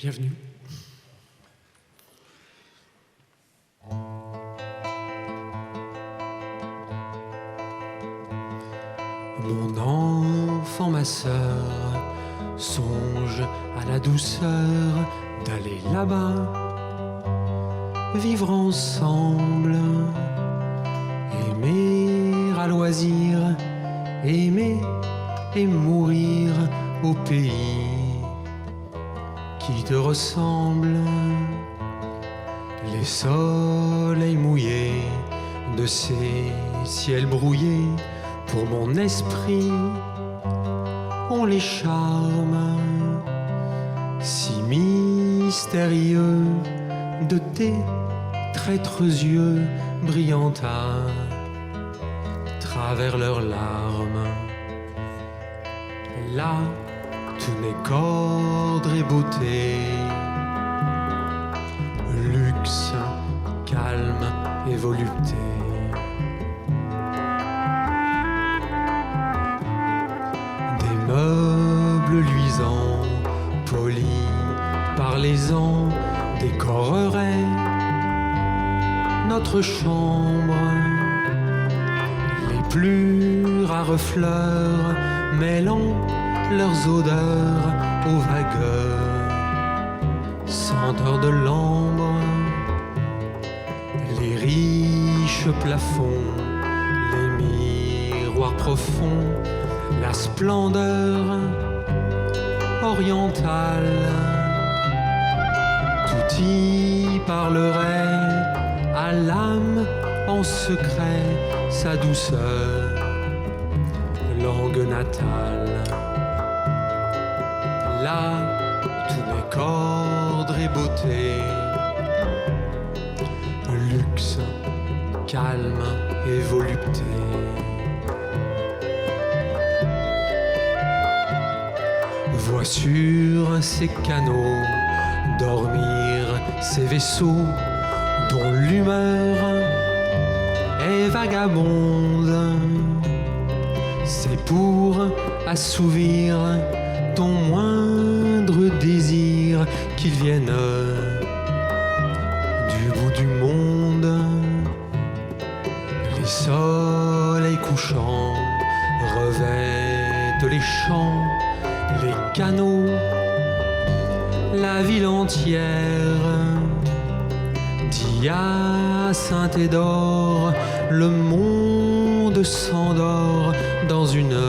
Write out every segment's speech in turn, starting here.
Bienvenue. Mon enfant, ma sœur, songe à la douceur d'aller là-bas, vivre ensemble, aimer à loisir, aimer et mourir au pays qui te ressemble. Les soleils mouillés de ces ciels brouillés pour mon esprit ont les charmes si mystérieux de tes traîtres yeux brillant à travers leurs larmes. Là, tout n'est qu'ordre et beauté, luxe, calme et volupté. Des meubles luisants, polis par les ans, décoreraient notre chambre. Les plus rares fleurs mêlant leurs odeurs aux vagues senteurs de l'ambre. Les riches plafonds, les miroirs profonds, la splendeur orientale, tout y parlerait à l'âme en secret sa douceur, langue natale. Là, tout n'est qu'ordre et beauté, luxe, calme et volupté. Vois sur ces canaux dormir ces vaisseaux dont l'humeur est vagabonde. C'est pour assouvir ton moindre désir qu'ils viennent du bout du monde. Les soleils couchants revêtent les champs, les canaux, la ville entière d'hyacinthe et d'or. Le monde s'endort dans une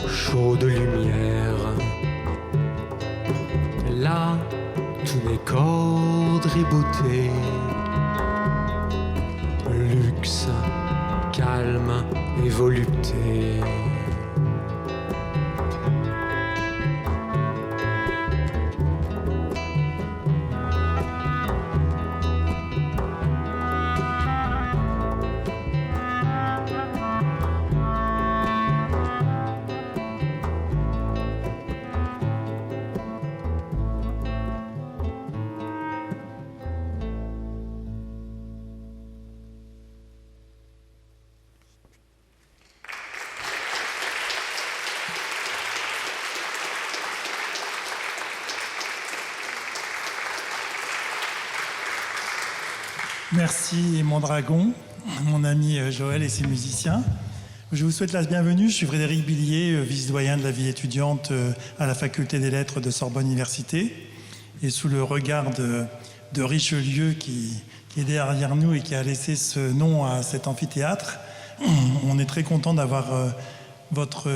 chaude lumière. Là, tout n'est qu'ordre et beauté, luxe, calme et volupté. Merci Mondragon, mon ami Joël et ses musiciens. Je vous souhaite la bienvenue. Je suis Frédéric Billier, vice-doyen de la vie étudiante à la Faculté des Lettres de Sorbonne Université. Et sous le regard de Richelieu qui est derrière nous et qui a laissé ce nom à cet amphithéâtre, on est très content d'avoir votre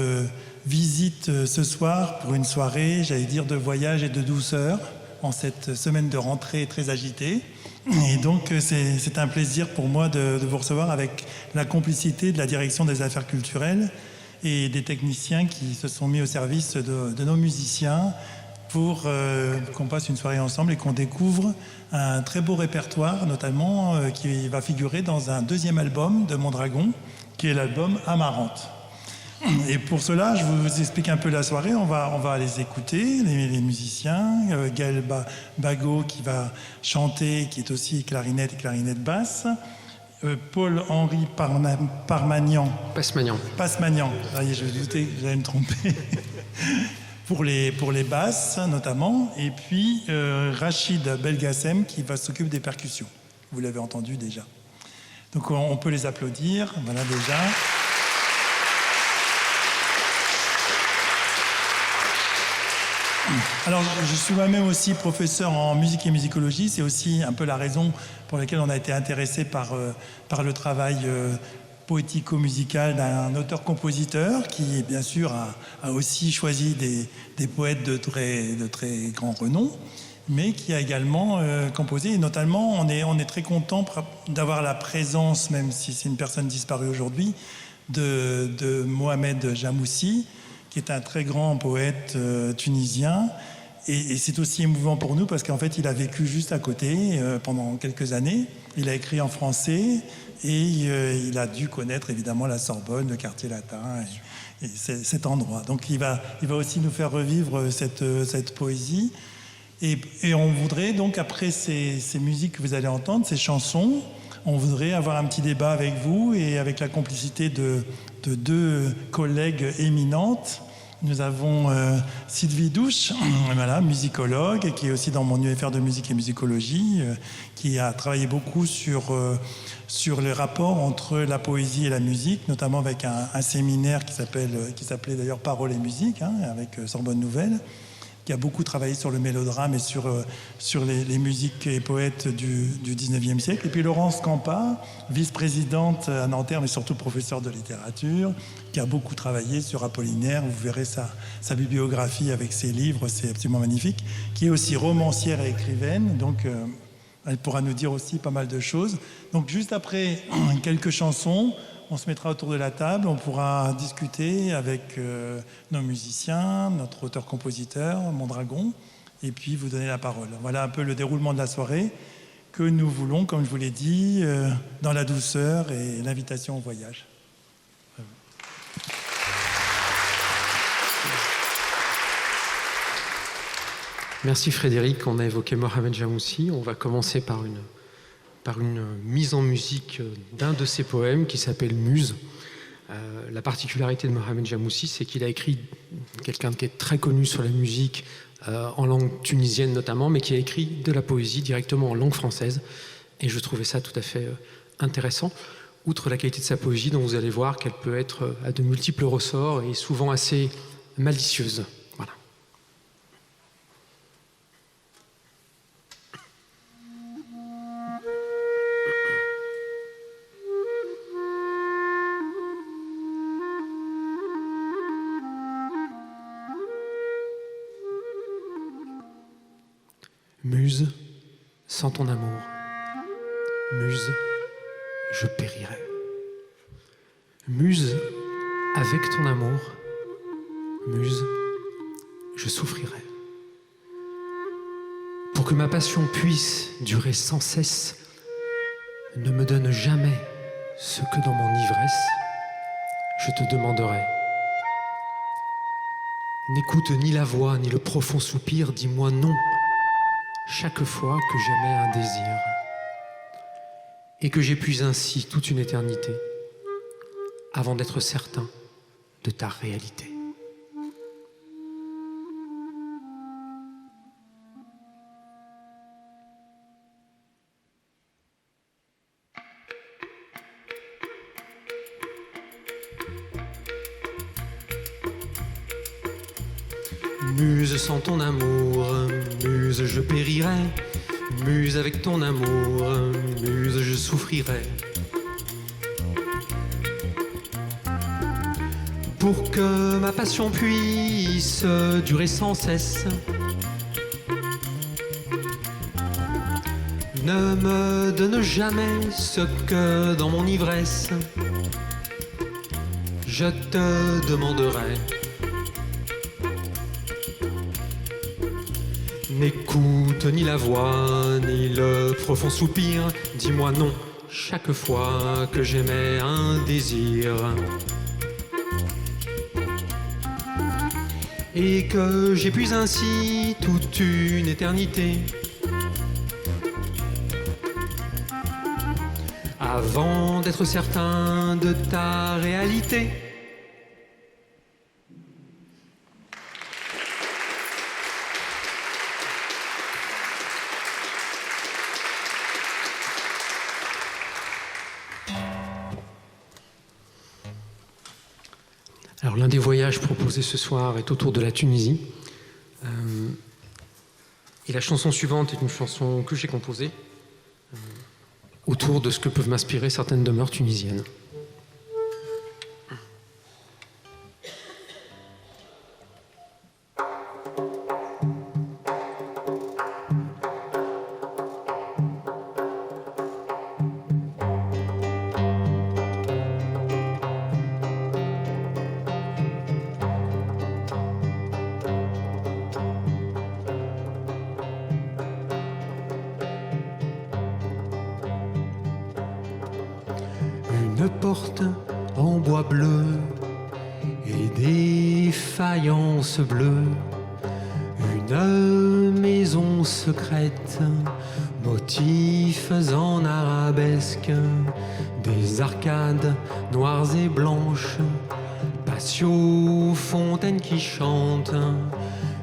visite ce soir pour une soirée, j'allais dire, de voyage et de douceur en cette semaine de rentrée très agitée. Et donc, c'est un plaisir pour moi de vous recevoir avec la complicité de la direction des affaires culturelles et des techniciens qui se sont mis au service de nos musiciens pour qu'on passe une soirée ensemble et qu'on découvre un très beau répertoire, notamment qui va figurer dans un deuxième album de Mondragon, qui est l'album Amarante. Et pour cela, je vous explique un peu la soirée. On va les écouter, les musiciens. Gaël Bagot qui va chanter, qui est aussi clarinette et clarinette basse. Paul-Henri Passmagnan. Ça y est, je doutais que j'allais me tromper. pour les basses notamment, et puis Rachid Belgassem qui va s'occuper des percussions. Vous l'avez entendu déjà. Donc on peut les applaudir, voilà déjà. Alors, je suis moi-même aussi professeur en musique et musicologie. C'est aussi un peu la raison pour laquelle on a été intéressé par le travail poético-musical d'un auteur-compositeur qui, bien sûr, a aussi choisi des poètes de très grand renom, mais qui a également composé. Et notamment, on est très content d'avoir la présence, même si c'est une personne disparue aujourd'hui, de Mohamed Jamoussi, qui est un très grand poète tunisien. Et c'est aussi émouvant pour nous parce qu'en fait, il a vécu juste à côté pendant quelques années. Il a écrit en français et il a dû connaître évidemment la Sorbonne, le quartier latin et cet endroit. Donc il va aussi nous faire revivre cette poésie. Et on voudrait donc, après ces musiques que vous allez entendre, ces chansons, on voudrait avoir un petit débat avec vous et avec la complicité de deux collègues éminentes. Nous avons Sylvie Douche, voilà, musicologue, qui est aussi dans mon UFR de musique et musicologie, qui a travaillé beaucoup sur les rapports entre la poésie et la musique, notamment avec un séminaire qui s'appelait d'ailleurs Paroles et musique, avec Sorbonne Nouvelle, qui a beaucoup travaillé sur le mélodrame et sur les musiques et poètes du 19e siècle. Et puis Laurence Campa, vice-présidente à Nanterre, mais surtout professeure de littérature, qui a beaucoup travaillé sur Apollinaire. Vous verrez sa bibliographie avec ses livres, c'est absolument magnifique, qui est aussi romancière et écrivaine, donc elle pourra nous dire aussi pas mal de choses. Donc juste après quelques chansons, on se mettra autour de la table, on pourra discuter avec nos musiciens, notre auteur-compositeur, Mondragon, et puis vous donner la parole. Voilà un peu le déroulement de la soirée que nous voulons, comme je vous l'ai dit, dans la douceur et l'invitation au voyage. Merci Frédéric, on a évoqué Mohamed Jamoussi. On va commencer par une mise en musique d'un de ses poèmes qui s'appelle Muse. La particularité de Mohamed Jamoussi, c'est qu'il a écrit, quelqu'un qui est très connu sur la musique, en langue tunisienne notamment, mais qui a écrit de la poésie directement en langue française. Et je trouvais ça tout à fait intéressant. Outre la qualité de sa poésie, dont vous allez voir qu'elle peut être à de multiples ressorts et souvent assez malicieuse. Voilà. Muse, sans ton amour, Muse, je périrais. Muse, avec ton amour, Muse, je souffrirais. Pour que ma passion puisse durer sans cesse, ne me donne jamais ce que dans mon ivresse, je te demanderai. N'écoute ni la voix, ni le profond soupir, dis-moi non, chaque fois que j'émets un désir, et que j'épuise ainsi toute une éternité, avant d'être certain de ta réalité. Muse, sans ton amour, Muse, je périrais. Muse, avec ton amour, Muse, je souffrirais. Pour que ma passion puisse durer sans cesse, ne me donne jamais ce que dans mon ivresse, je te demanderai. N'écoute ni la voix, ni le profond soupir, dis-moi non, chaque fois que j'émets un désir. Et que j'épuise ainsi toute une éternité, avant d'être certain de ta réalité. L'un des voyages proposés ce soir est autour de la Tunisie. Et la chanson suivante est une chanson que j'ai composée autour de ce que peuvent m'inspirer certaines demeures tunisiennes. Une porte en bois bleu et des faïences bleues, une maison secrète, motifs en arabesque, des arcades noires et blanches, patio, fontaine qui chante,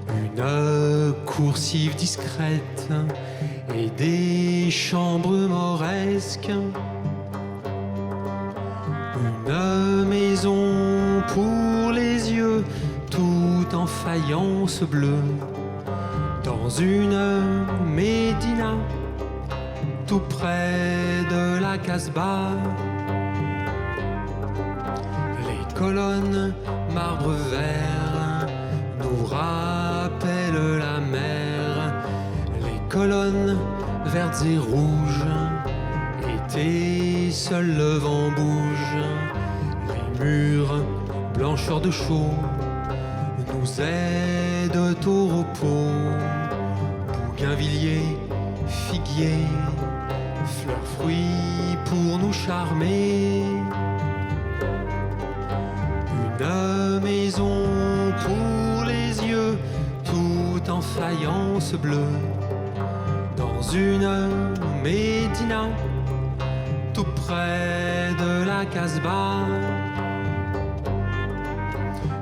une coursive discrète et des chambres mauresques. Une maison pour les yeux, tout en faïence bleue, dans une médina, tout près de la Casbah. Les colonnes marbre vert nous rappellent la mer, les colonnes vertes et rouges. Et seul le vent bouge, les murs blancheurs de chaux nous aident au repos. Bougainvilliers, figuiers, fleurs, fruits pour nous charmer. Une maison pour les yeux, tout en faïence bleue, dans une médina, tout près de la Casbah.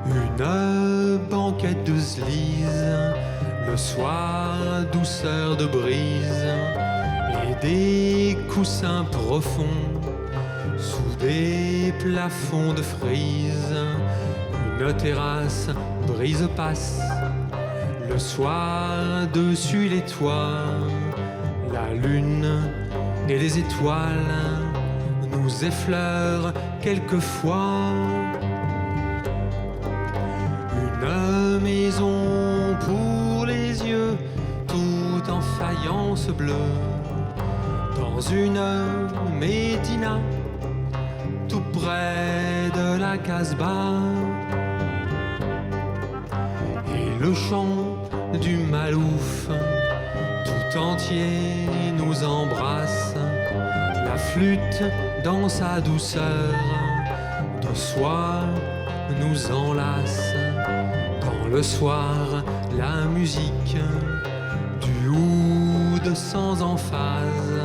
Une banquette de Zliz, le soir douceur de brise, et des coussins profonds sous des plafonds de frise. Une terrasse brise passe, le soir dessus les toits, la lune et les étoiles nous effleurent quelquefois. Une maison pour les yeux, tout en faïence bleue, dans une médina, tout près de la Casbah. Et le chant du malouf tout entier nous embrasse, la flûte dans sa douceur de soie nous enlace. Quand le soir la musique du oud sans emphase,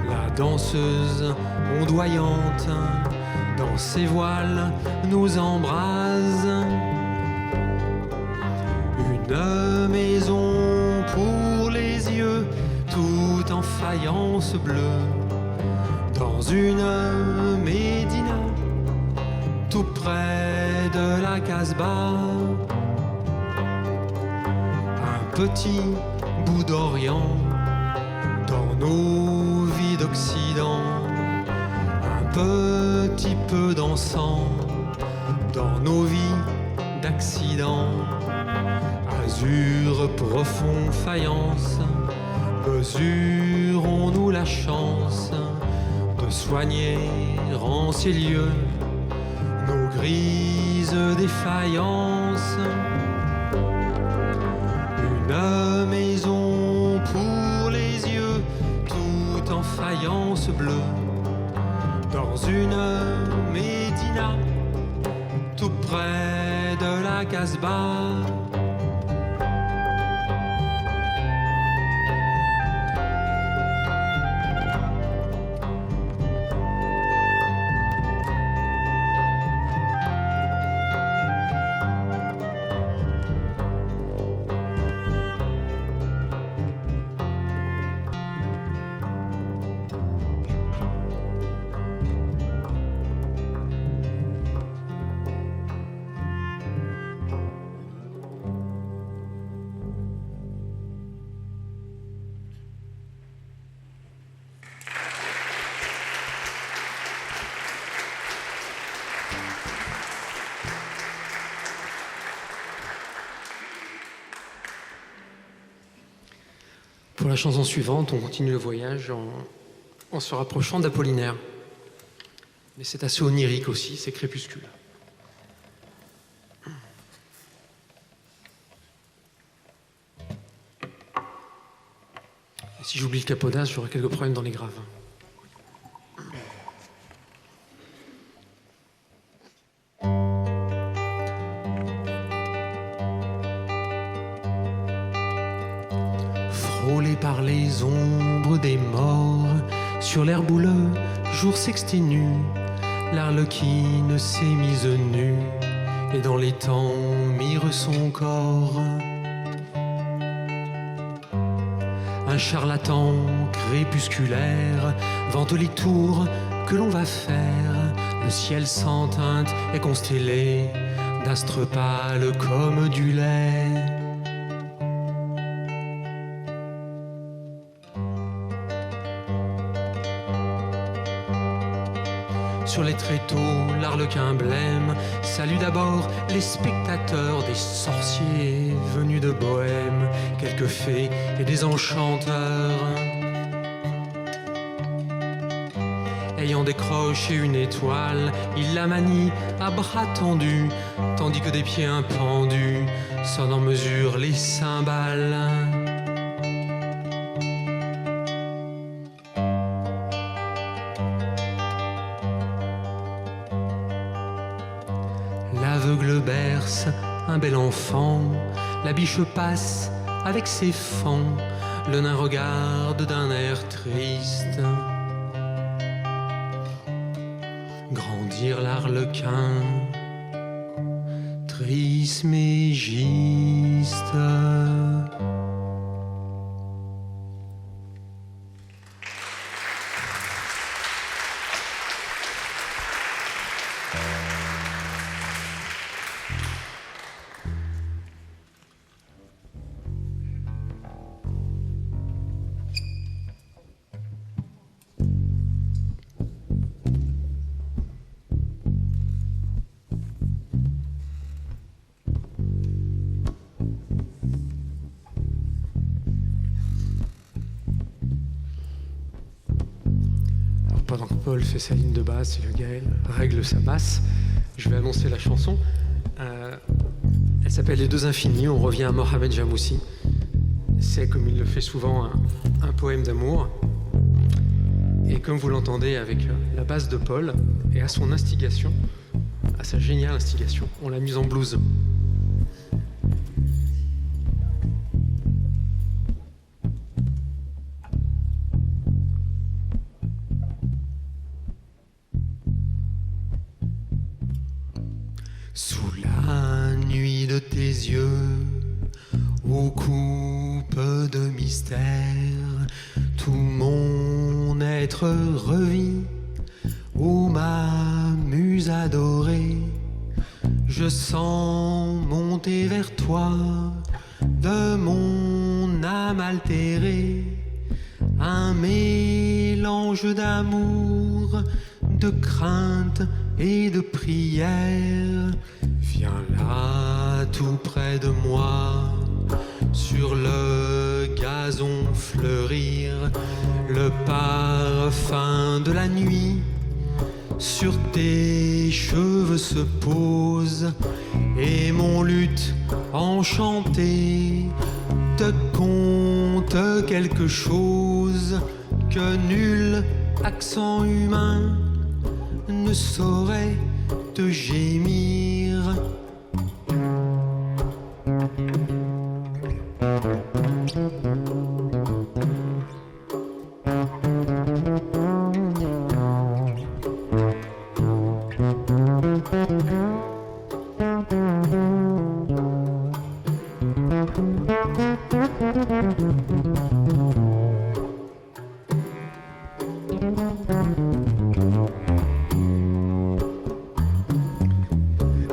la danseuse ondoyante dans ses voiles nous embrase. Une maison pour les yeux, tout en faïence bleue, dans une médina, tout près de la Casbah. Un petit bout d'Orient dans nos vies d'Occident, un petit peu d'encens dans nos vies d'accident. Azur profond faïence, mesurons-nous la chance de soigner en ces lieux nos grises défaillances. Une maison pour les yeux, tout en faïence bleue, dans une médina, tout près de la Casbah. la chanson suivante, on continue le voyage en se rapprochant d'Apollinaire. Mais c'est assez onirique aussi, c'est crépuscule. Et si j'oublie le Capodaz, j'aurai quelques problèmes dans les graves. Frôlé par les ombres des morts, sur l'air bouleux, jour s'exténue, l'arlequine s'est mise nue, et dans les temps mire son corps. Un charlatan crépusculaire vante les tours que l'on va faire. Le ciel sans teinte est constellé d'astres pâles comme du lait. Sur les tréteaux, l'arlequin blême salue d'abord les spectateurs, des sorciers venus de Bohême, quelques fées et des enchanteurs. Ayant décroché une étoile, il la manie à bras tendus, tandis que des pieds impendus sonnent en mesure les cymbales. L'aveugle berce un bel enfant, la biche passe avec ses fans, le nain regarde d'un air triste grandir l'arlequin, Trismégiste. Pendant que Paul fait sa ligne de basse et le Gaël règle sa basse, je vais annoncer la chanson. Elle s'appelle Les Deux Infinis, on revient à Mohamed Jamoussi. C'est, comme il le fait souvent, un poème d'amour. Et comme vous l'entendez avec la basse de Paul, et à son instigation, à sa géniale instigation, on l'a mise en blues. Sous la nuit de tes yeux, aux coupes de mystère, tout mon être revit, ô ma muse adorée. Je sens monter vers toi de mon âme altérée un mélange d'amour, de crainte et de prière. Viens là tout près de moi, sur le gazon fleurir le parfum de la nuit. Sur tes cheveux se pose et mon luth enchanté te conte quelque chose que nul accent humain ne saurait te gémir.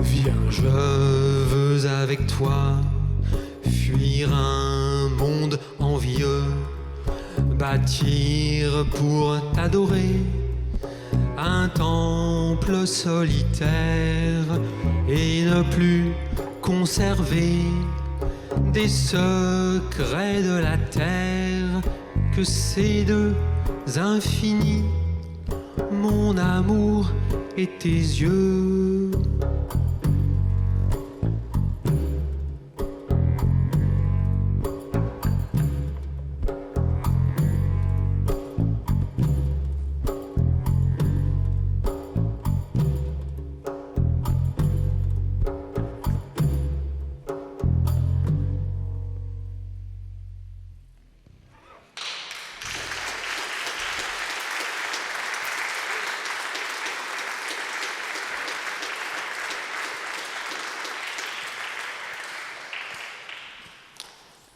Viens, je veux avec toi fuir un monde envieux, bâtir pour t'adorer un temple solitaire et ne plus conserver des secrets de la terre que ces deux infinis, mon amour et tes yeux.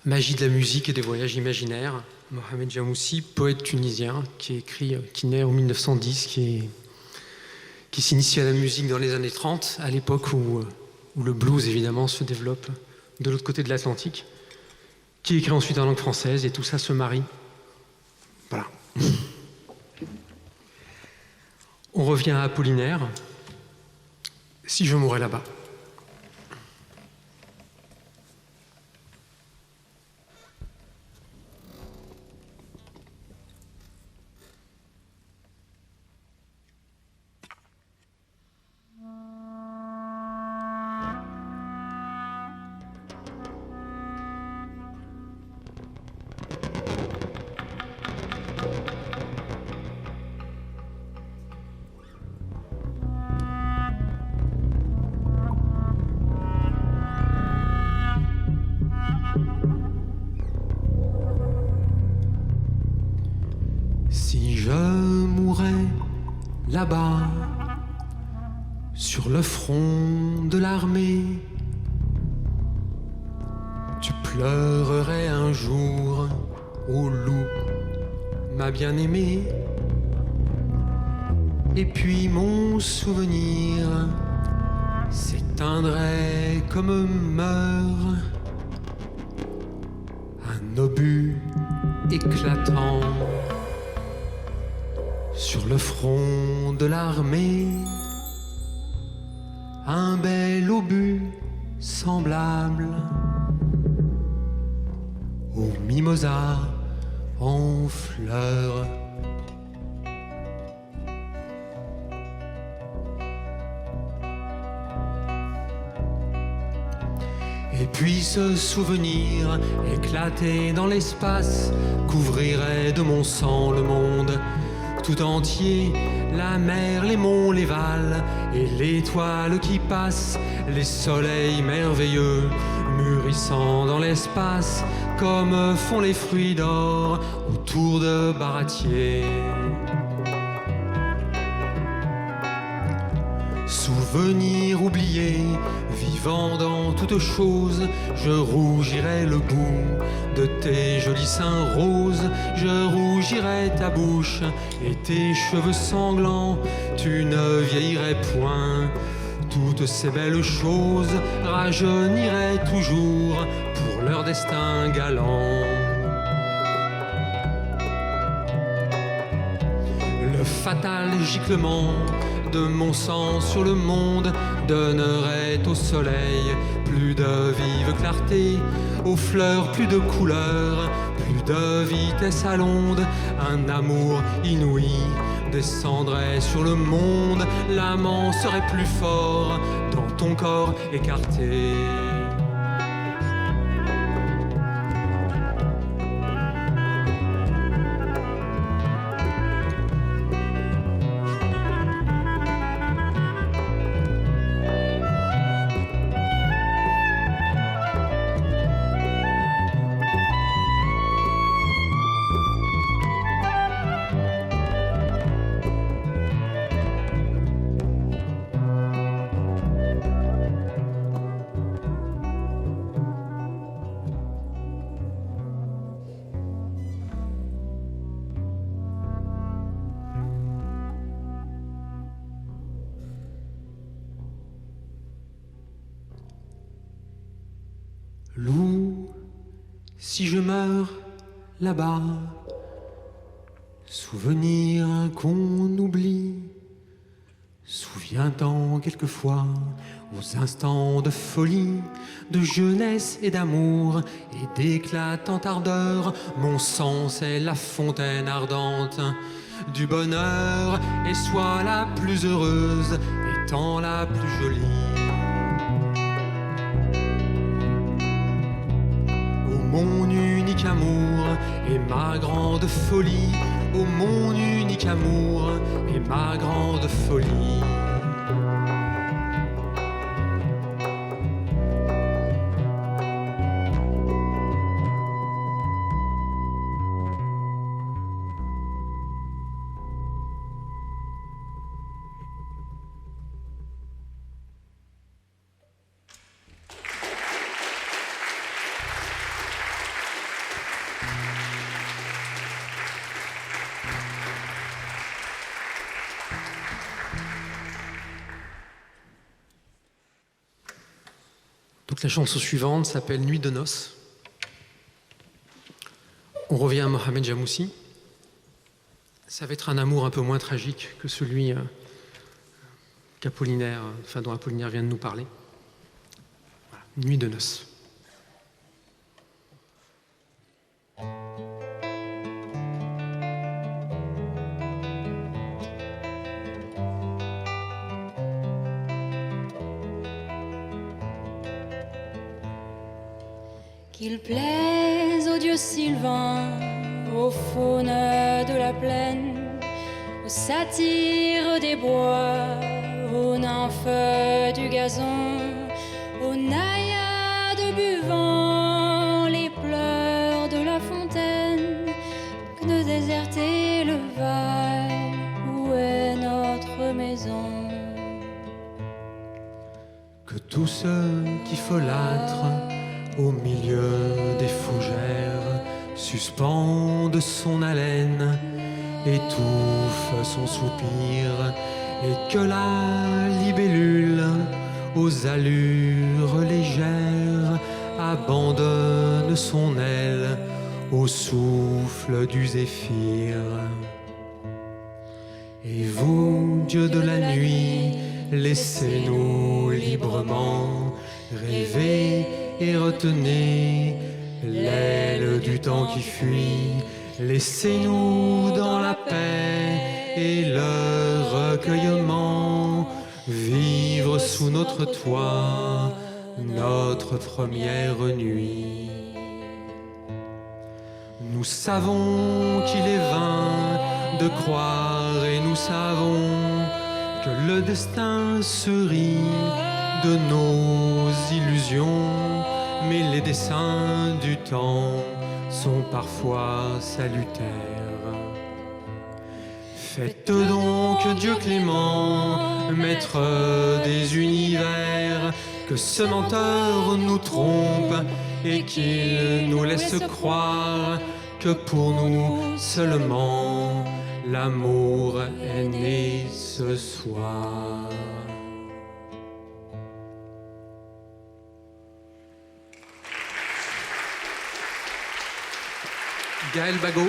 Magie de la musique et des voyages imaginaires. Mohamed Jamoussi, poète tunisien, qui naît en 1910, qui s'initie à la musique dans les années 30, à l'époque où le blues, évidemment, se développe de l'autre côté de l'Atlantique, qui écrit ensuite en langue française, et tout ça se marie. Voilà. On revient à Apollinaire. Si je mourais là-bas. Si je mourais là-bas, sur le front de l'armée, tu pleurerais un jour au loup, ma bien-aimée. Et puis mon souvenir s'éteindrait comme meurt un obus éclatant sur le front de l'armée, un bel obus semblable au mimosa en fleurs. Et puis ce souvenir éclaté dans l'espace couvrirait de mon sang le monde tout entier, la mer, les monts, les vals et l'étoile qui passe, les soleils merveilleux mûrissant dans l'espace comme font les fruits d'or autour de Baratier. Souvenir oublié, vivant dans toute chose, je rougirai le bout de tes jolis seins roses, je rougirai ta bouche et tes cheveux sanglants, tu ne vieillirais point. Toutes ces belles choses rajeuniraient toujours pour leur destin galant. Le fatal giclement de mon sang sur le monde donnerait au soleil plus de vive clarté, aux fleurs plus de couleurs, plus de vitesse à l'onde. Un amour inouï descendrait sur le monde, l'amant serait plus fort dans ton corps écarté. Loup, si je meurs là-bas, souvenir qu'on oublie, souviens souviens-t'en quelquefois aux instants de folie, de jeunesse et d'amour et d'éclatante ardeur? Mon sang, c'est la fontaine ardente du bonheur, et sois la plus heureuse, étant la plus jolie. Ô mon unique amour et ma grande folie, ô mon unique amour et ma grande folie. Donc la chanson suivante s'appelle Nuit de noces. On revient à Mohamed Jamoussi. Ça va être un amour un peu moins tragique que celui qu'Apollinaire, dont Apollinaire vient de nous parler. Voilà. Nuit de noces. Qu'il plaise aux dieux sylvains, aux faunes de la plaine, aux satyres des bois, aux nymphes du gazon, aux naïades buvant les pleurs de la fontaine, que de déserter le Val où est notre maison. Que tous ceux qui folâtrent au milieu des fougères suspendent son haleine, étouffe son soupir, et que la libellule aux allures légères abandonne son aile au souffle du zéphyr. Et vous, dieux de la nuit, laissez-nous librement rêver et retenez l'aile du temps qui fuit. Laissez-nous dans la paix et le recueillement vivre sous notre toit notre première nuit. Nous savons qu'il est vain de croire et nous savons que le destin se rit de nos illusions, mais les desseins du temps sont parfois salutaires. Faites donc, Dieu clément, maître des univers, que ce menteur nous trompe et qu'il nous laisse croire que pour nous seulement l'amour est né ce soir. Gaël Bagot.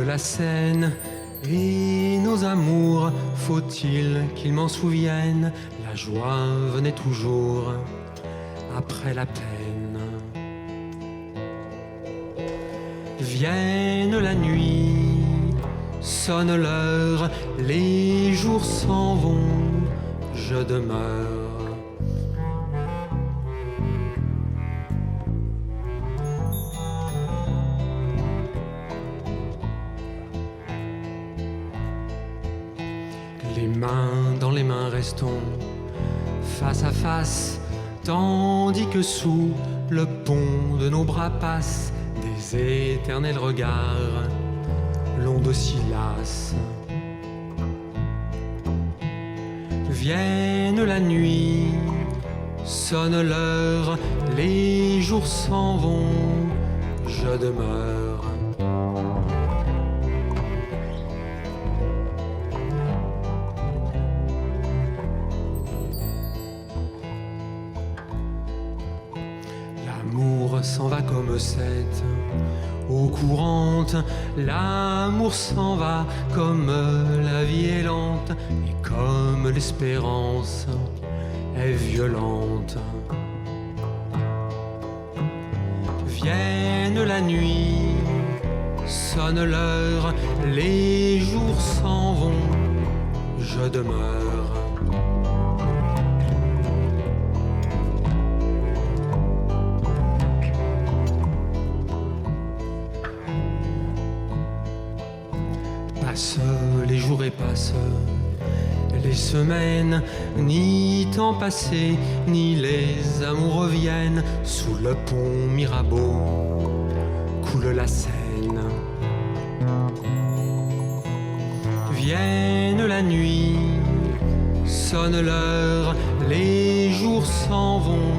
La Seine et nos amours, faut-il qu'ils m'en souviennent? La joie venait toujours après la peine. Vienne la nuit, sonne l'heure, les jours s'en vont, je demeure. Les Les mains dans les mains restons face à face, tandis que sous le pont de nos bras passent des éternels regards, l'onde oscillasse. Vienne la nuit, sonne l'heure, les jours s'en vont, je demeure. L'amour s'en va comme cette eau courante, l'amour s'en va comme la vie est lente et comme l'espérance est violente. Vienne la nuit, sonne l'heure, les jours s'en vont, je demeure. Passent les jours et passent les semaines, ni temps passé, ni les amours reviennent. Sous le pont Mirabeau coule la Seine. Vienne la nuit, sonne l'heure, les jours s'en vont,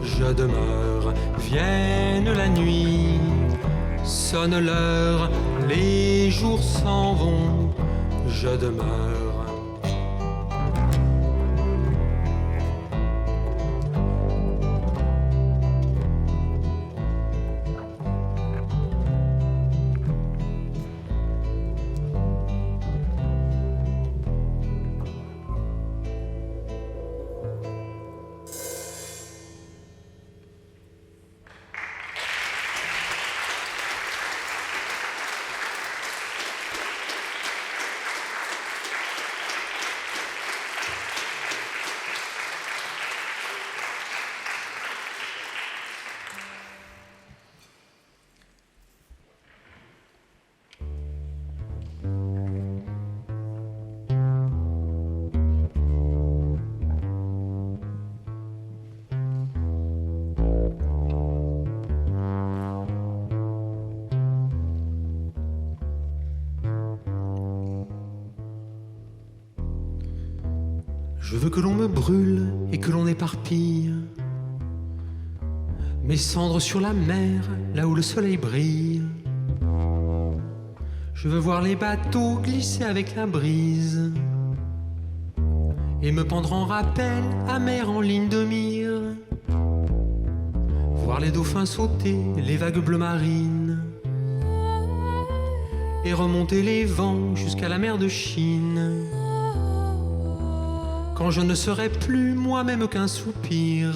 je demeure. Vienne la nuit, sonne l'heure, les jours s'en vont, je demeure. Je veux que l'on me brûle et que l'on éparpille mes cendres sur la mer, là où le soleil brille. Je veux voir les bateaux glisser avec la brise et me pendre en rappel amer en ligne de mire. Voir les dauphins sauter, les vagues bleues marines et remonter les vents jusqu'à la mer de Chine. Quand je ne serai plus moi-même qu'un soupir,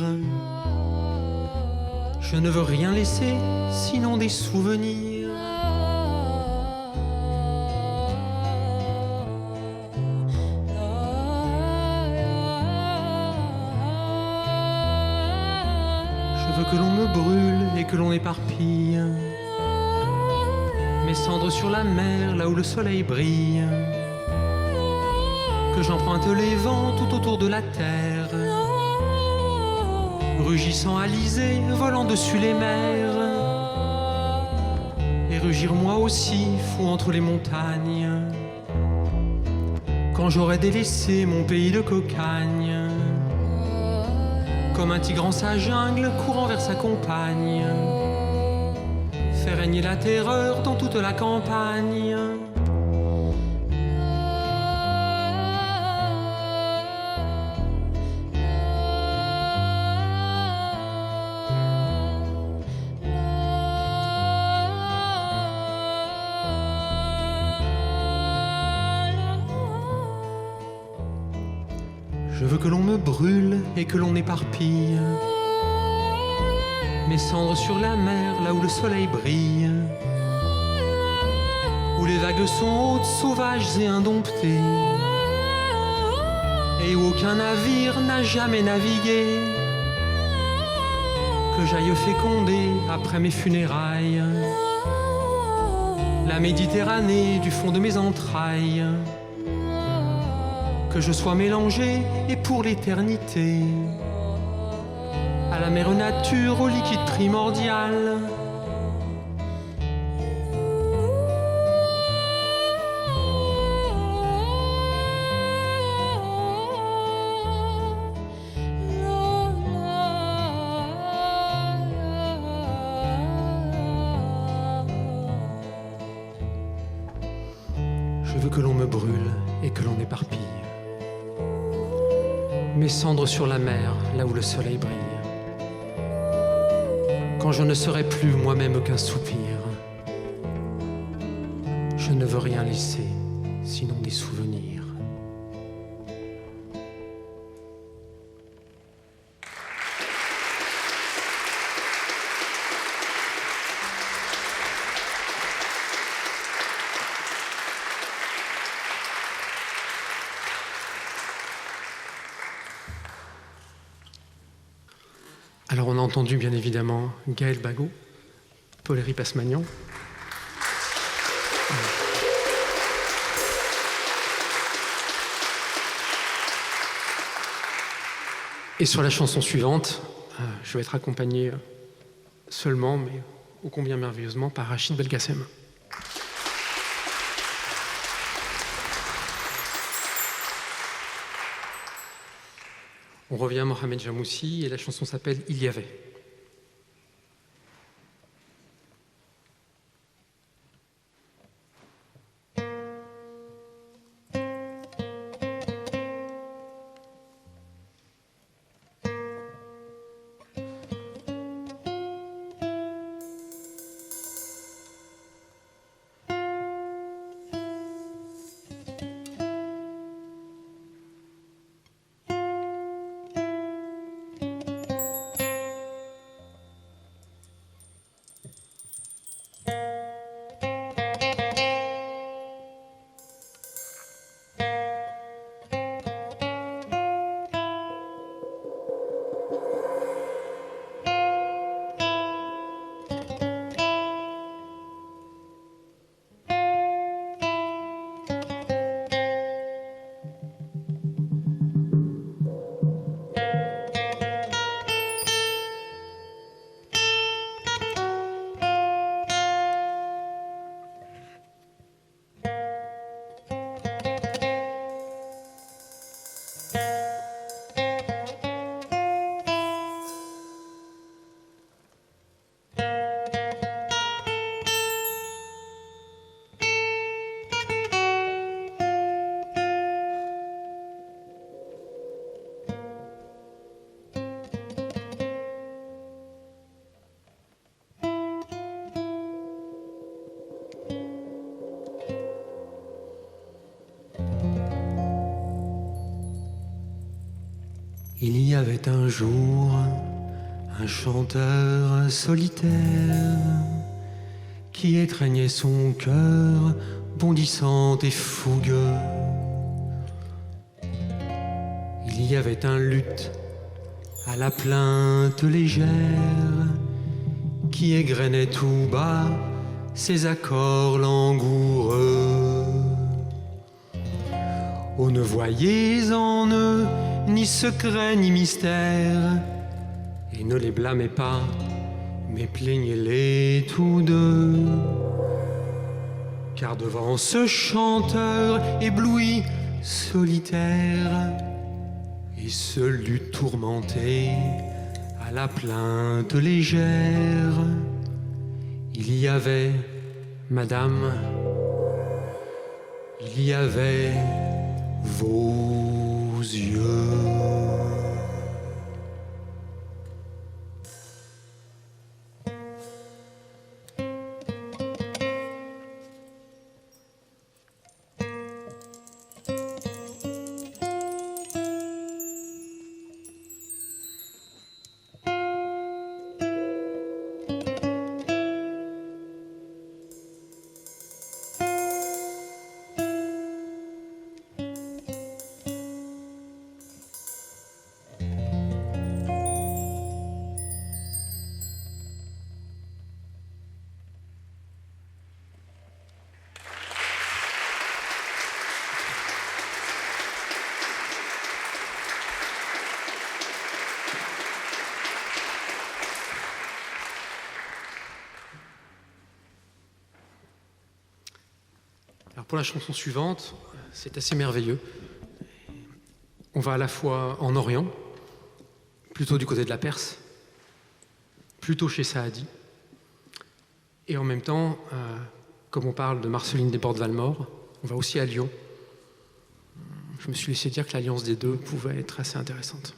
je ne veux rien laisser sinon des souvenirs. Je veux que l'on me brûle et que l'on éparpille mes cendres sur la mer, là où le soleil brille. Que j'emprunte les vents tout autour de la terre, rugissant alizé, volant dessus les mers, et rugir moi aussi, fou entre les montagnes, quand j'aurai délaissé mon pays de cocagne, comme un tigre en sa jungle courant vers sa compagne, faire régner la terreur dans toute la campagne. Je veux que l'on me brûle et que l'on éparpille mes cendres sur la mer, là où le soleil brille, où les vagues sont hautes, sauvages et indomptées, et où aucun navire n'a jamais navigué. Que j'aille féconder après mes funérailles la Méditerranée du fond de mes entrailles, que je sois mélangé et pour l'éternité à la mère nature, au liquide primordial. Je veux que l'on me brûle et que l'on éparpille mes cendres sur la mer, là où le soleil brille. Quand je ne serai plus moi-même qu'un soupir, je ne veux rien laisser, sinon des souvenirs. Alors on a entendu bien évidemment Gaël Bagot, Pauléry Passmagnan. Et sur la chanson suivante, je vais être accompagné seulement, mais ô combien merveilleusement, par Rachid Belkacem. On revient à Mohamed Jamoussi et la chanson s'appelle « Il y avait ». Il y avait un jour un chanteur solitaire qui étreignait son cœur bondissant et fougueux. Il y avait un luth à la plainte légère qui égrenait tout bas ses accords langoureux. Oh, ne voyez en eux ni secret ni mystère, et ne les blâmez pas, mais plaignez-les tous deux. Car devant ce chanteur ébloui, solitaire, et ce luth tourmenté à la plainte légère, il y avait, madame, il y avait vos yeux. pour la chanson suivante, c'est assez merveilleux. On va à la fois en Orient, plutôt du côté de la Perse, plutôt chez Saadi, et en même temps, comme on parle de Marceline Desbordes-Valmore, on va aussi à Lyon. Je me suis laissé dire que l'alliance des deux pouvait être assez intéressante.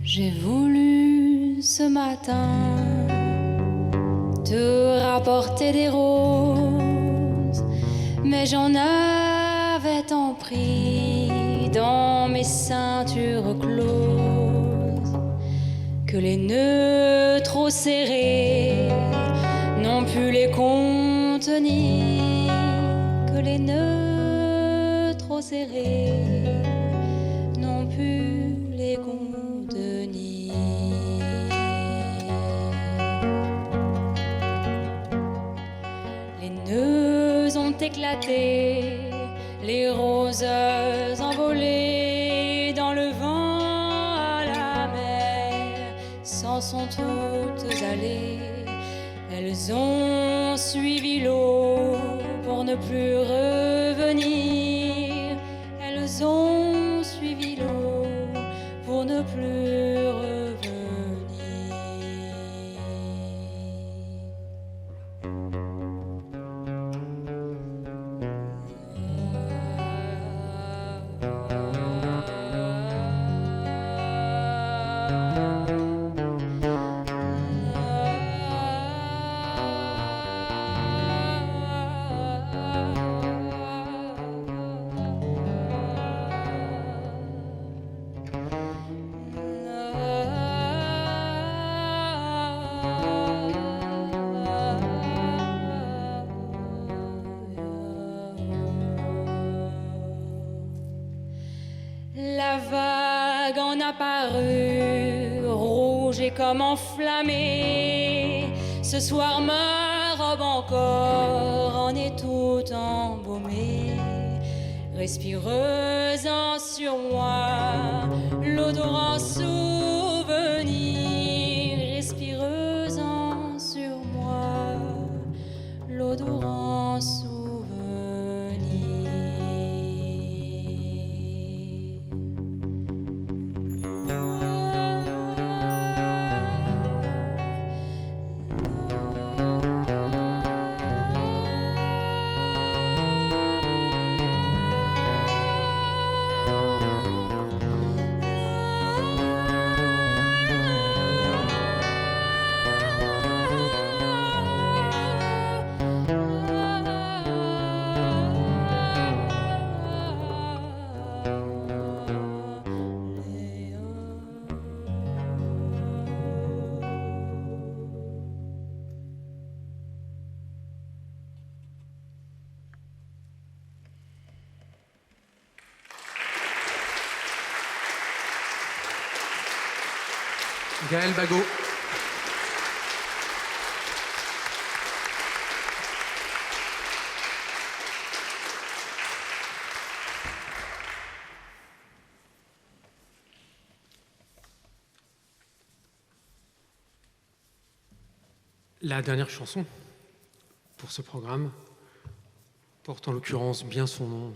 J'ai voulu ce matin te rapporter des roses, mais j'en avais tant pris dans mes ceintures closes que les nœuds trop serrés n'ont pu les contenir, que les nœuds trop serrés n'ont pu les contenir. Les nœuds ont éclaté, les roses envolées dans le vent à la mer s'en sont toutes allées. Elles ont suivi l'eau pour ne plus revenir. Elles ont suivi l'eau pour ne plus revenir. La vague en a paru, rouge et comme enflammée. Ce soir ma robe encore en est toute embaumée. Respire-en sur moi l'odorant souvenir. Respire-en sur moi l'odorant souvenir. Gaël Bagot. La dernière chanson pour ce programme porte en l'occurrence bien son nom,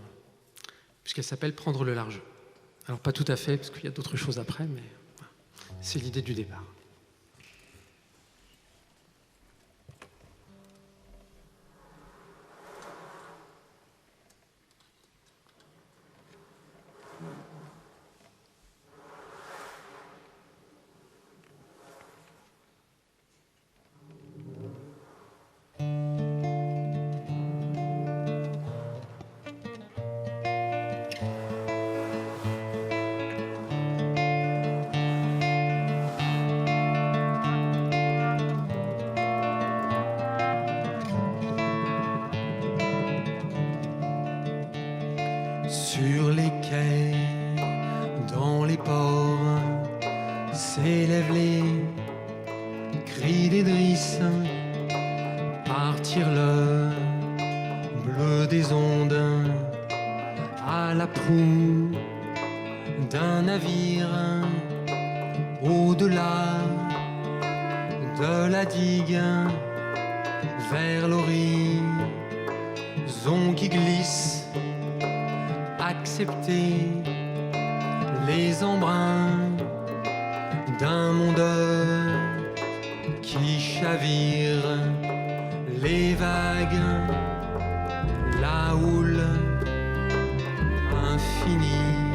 puisqu'elle s'appelle « Prendre le large ». Alors pas tout à fait, parce qu'il y a d'autres choses après, mais voilà, c'est l'idée du départ. s'élèvent les cris des drisses, partir le bleu des ondes à la proue d'un navire au-delà de la digue vers l'horizon qui glisse, accepter les embruns d'un monde qui chavire, les vagues, la houle infinie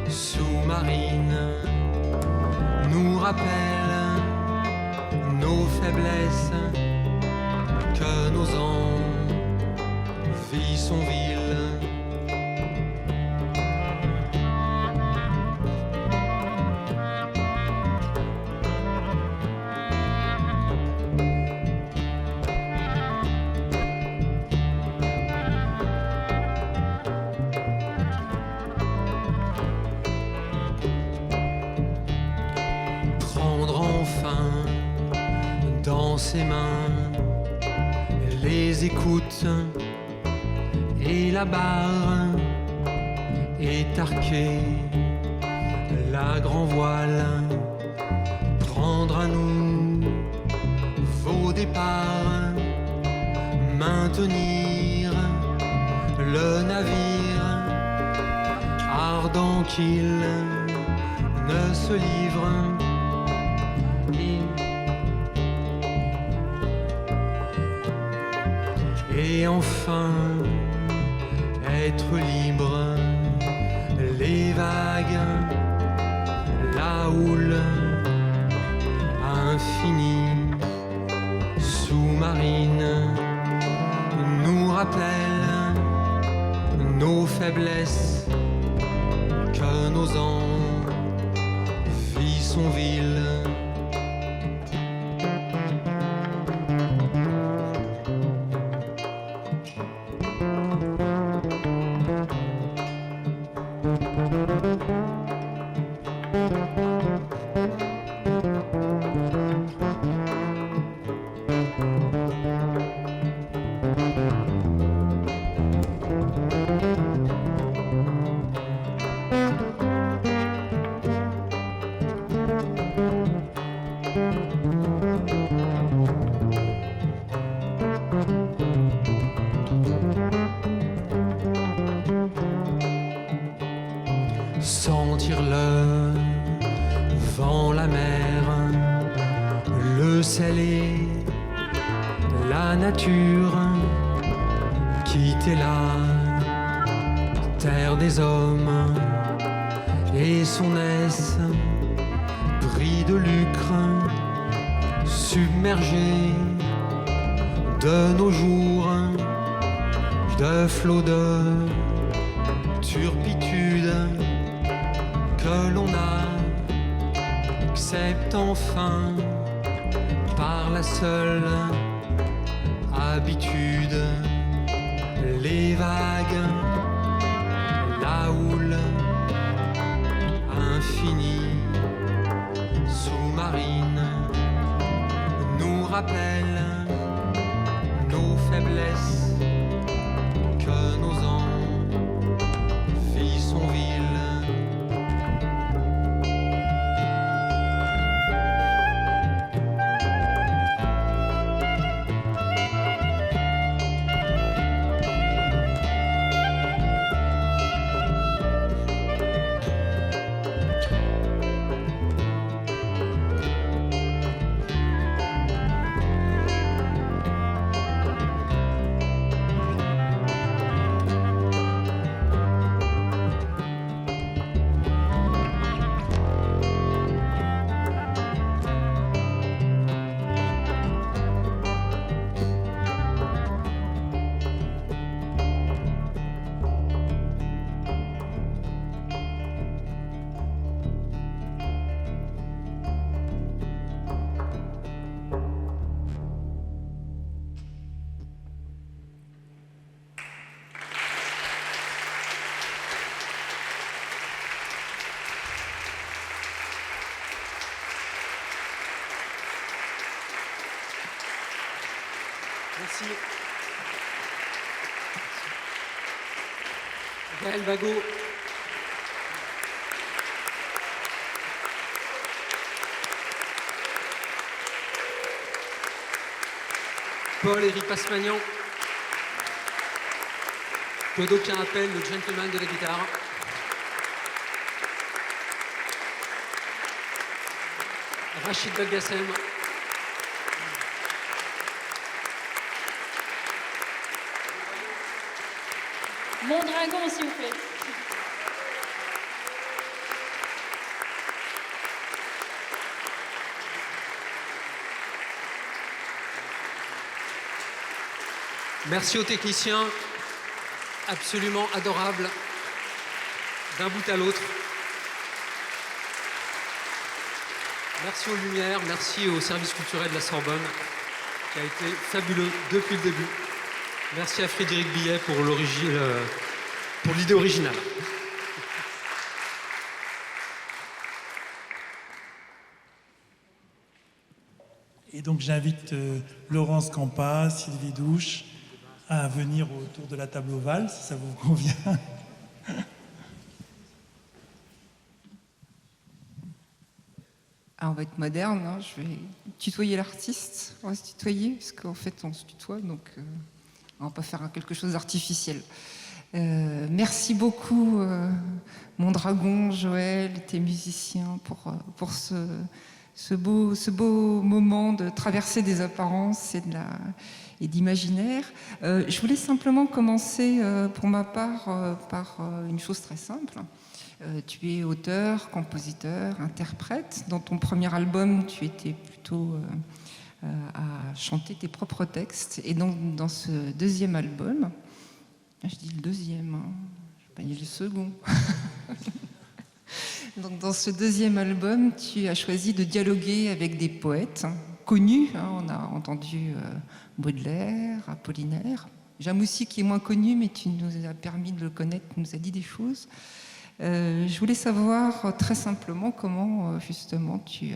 sous-marine nous rappelle nos faiblesses, que nos envies sont viles. Ses mains, les écoutes et la barre étarquée, la grand voile, prendre à nous vos départs, maintenir le navire ardent qu'il ne se livre. Et enfin, être libre, les vagues, la houle infinie, sous-marine, nous rappelle nos faiblesses, que nos envies sont viles. Sentir le vent, la mer, le sel et la nature, quitter la terre des hommes et son esprit de lucre, submergé de nos jours de flots de turpitude que l'on accepte enfin par la seule habitude, les vagues, la houle infinie, sous-marine, nous rappelle nos faiblesses, que nos envies sont viles. Merci. Gaël Bagot. Paul-Éric Passmagnan. Que d'aucuns appellent le gentleman de la guitare. Rachid Belgassem. Mondragon, s'il vous plaît. Merci aux techniciens, absolument adorables, d'un bout à l'autre. Merci aux Lumières, merci au service culturel de la Sorbonne, qui a été fabuleux depuis le début. Merci à Frédéric Billet pour l'idée originale. Et donc j'invite Laurence Campa, Sylvie Douche à venir autour de la table ovale, si ça vous convient. Ah, on va être moderne, hein. Je vais tutoyer l'artiste, on va se tutoyer, parce qu'en fait on se tutoie, donc on va pas faire quelque chose d'artificiel. Merci beaucoup Mondragon, Joël, tes musiciens pour ce beau moment de traversée des apparences et d'imaginaire. Je voulais simplement commencer pour ma part par une chose très simple. Tu es auteur, compositeur, interprète. Dans ton premier album, tu étais plutôt à chanter tes propres textes. Et donc, dans ce deuxième album, je dis le deuxième, hein, je vais pas dire le second. Donc, dans ce deuxième album, tu as choisi de dialoguer avec des poètes connus. Hein, on a entendu Baudelaire, Apollinaire. Jamoussy qui est moins connu, mais tu nous as permis de le connaître, tu nous as dit des choses. Je voulais savoir très simplement comment justement tu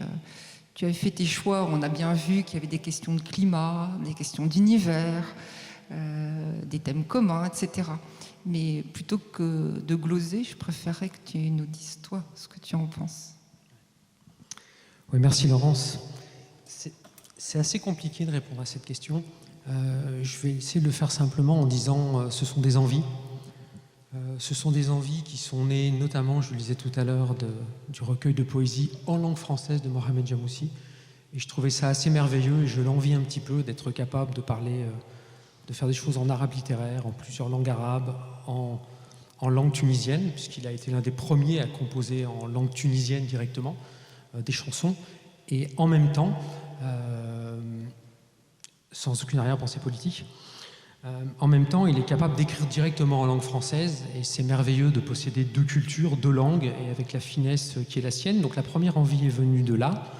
avais fait tes choix. On a bien vu qu'il y avait des questions de climat, des questions d'univers, des thèmes communs, etc. Mais plutôt que de gloser, je préférerais que tu nous dises toi ce que tu en penses. Oui, merci Laurence. C'est assez compliqué de répondre à cette question. Je vais essayer de le faire simplement en disant ce sont des envies. Ce sont des envies qui sont nées notamment, je le disais tout à l'heure, du recueil de poésie en langue française de Mohamed Jammoussi. Et je trouvais ça assez merveilleux et je l'envie un petit peu d'être capable de parler, de faire des choses en arabe littéraire, en plusieurs langues arabes, en langue tunisienne, puisqu'il a été l'un des premiers à composer en langue tunisienne directement des chansons. Et en même temps, sans aucune arrière-pensée politique, en même temps, il est capable d'écrire directement en langue française et c'est merveilleux de posséder deux cultures, deux langues et avec la finesse qui est la sienne. Donc la première envie est venue de là.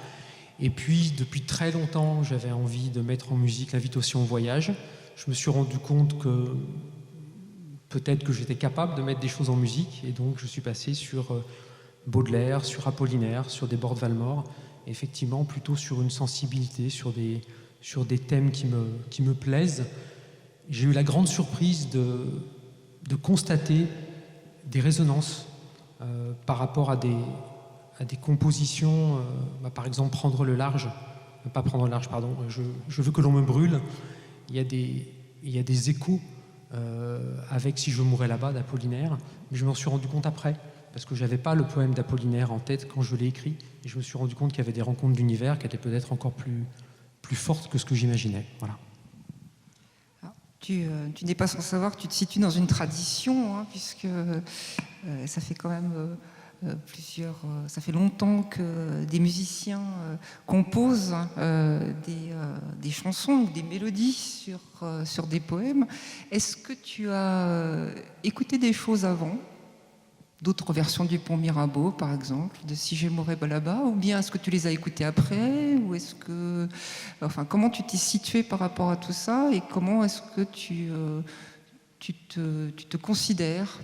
Et puis, depuis très longtemps, j'avais envie de mettre en musique l'invitation au voyage. Je me suis rendu compte que peut-être que j'étais capable de mettre des choses en musique et donc je suis passé sur Baudelaire, sur Apollinaire, sur des bords de Valmore, et effectivement plutôt sur une sensibilité, sur des thèmes qui me plaisent. J'ai eu la grande surprise de constater des résonances par rapport à des compositions, par exemple Prendre le large, pas Prendre le large, pardon, je veux que l'on me brûle. Il y a des échos avec Si je mourais là-bas d'Apollinaire, mais je m'en suis rendu compte après, parce que je n'avais pas le poème d'Apollinaire en tête quand je l'ai écrit, et je me suis rendu compte qu'il y avait des rencontres d'univers qui étaient peut-être encore plus fortes que ce que j'imaginais. Voilà. Tu n'es pas sans savoir que tu te situes dans une tradition, hein, puisque ça fait quand même ça fait longtemps que des musiciens composent des chansons ou des mélodies sur des poèmes. Est-ce que tu as écouté des choses avant, d'autres versions du Pont Mirabeau, par exemple, de Si je mourais là-bas, ou bien est-ce que tu les as écoutées après, ou est-ce que, enfin, comment tu t'es situé par rapport à tout ça, et comment est-ce que tu te considères?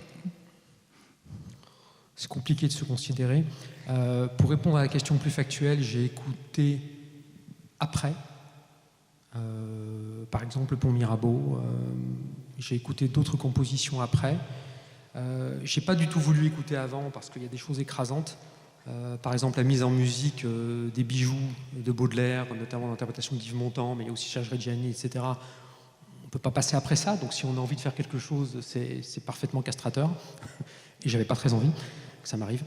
C'est compliqué de se considérer. Pour répondre à la question plus factuelle, j'ai écouté après, par exemple le Pont Mirabeau. J'ai écouté d'autres compositions après. J'ai pas du tout voulu écouter avant parce qu'il y a des choses écrasantes. Par exemple la mise en musique des bijoux de Baudelaire, notamment l'interprétation d'Yves Montand, mais il y a aussi Serge Reggiani, etc. On peut pas passer après ça, donc si on a envie de faire quelque chose, c'est parfaitement castrateur. Et j'avais pas très envie que ça m'arrive.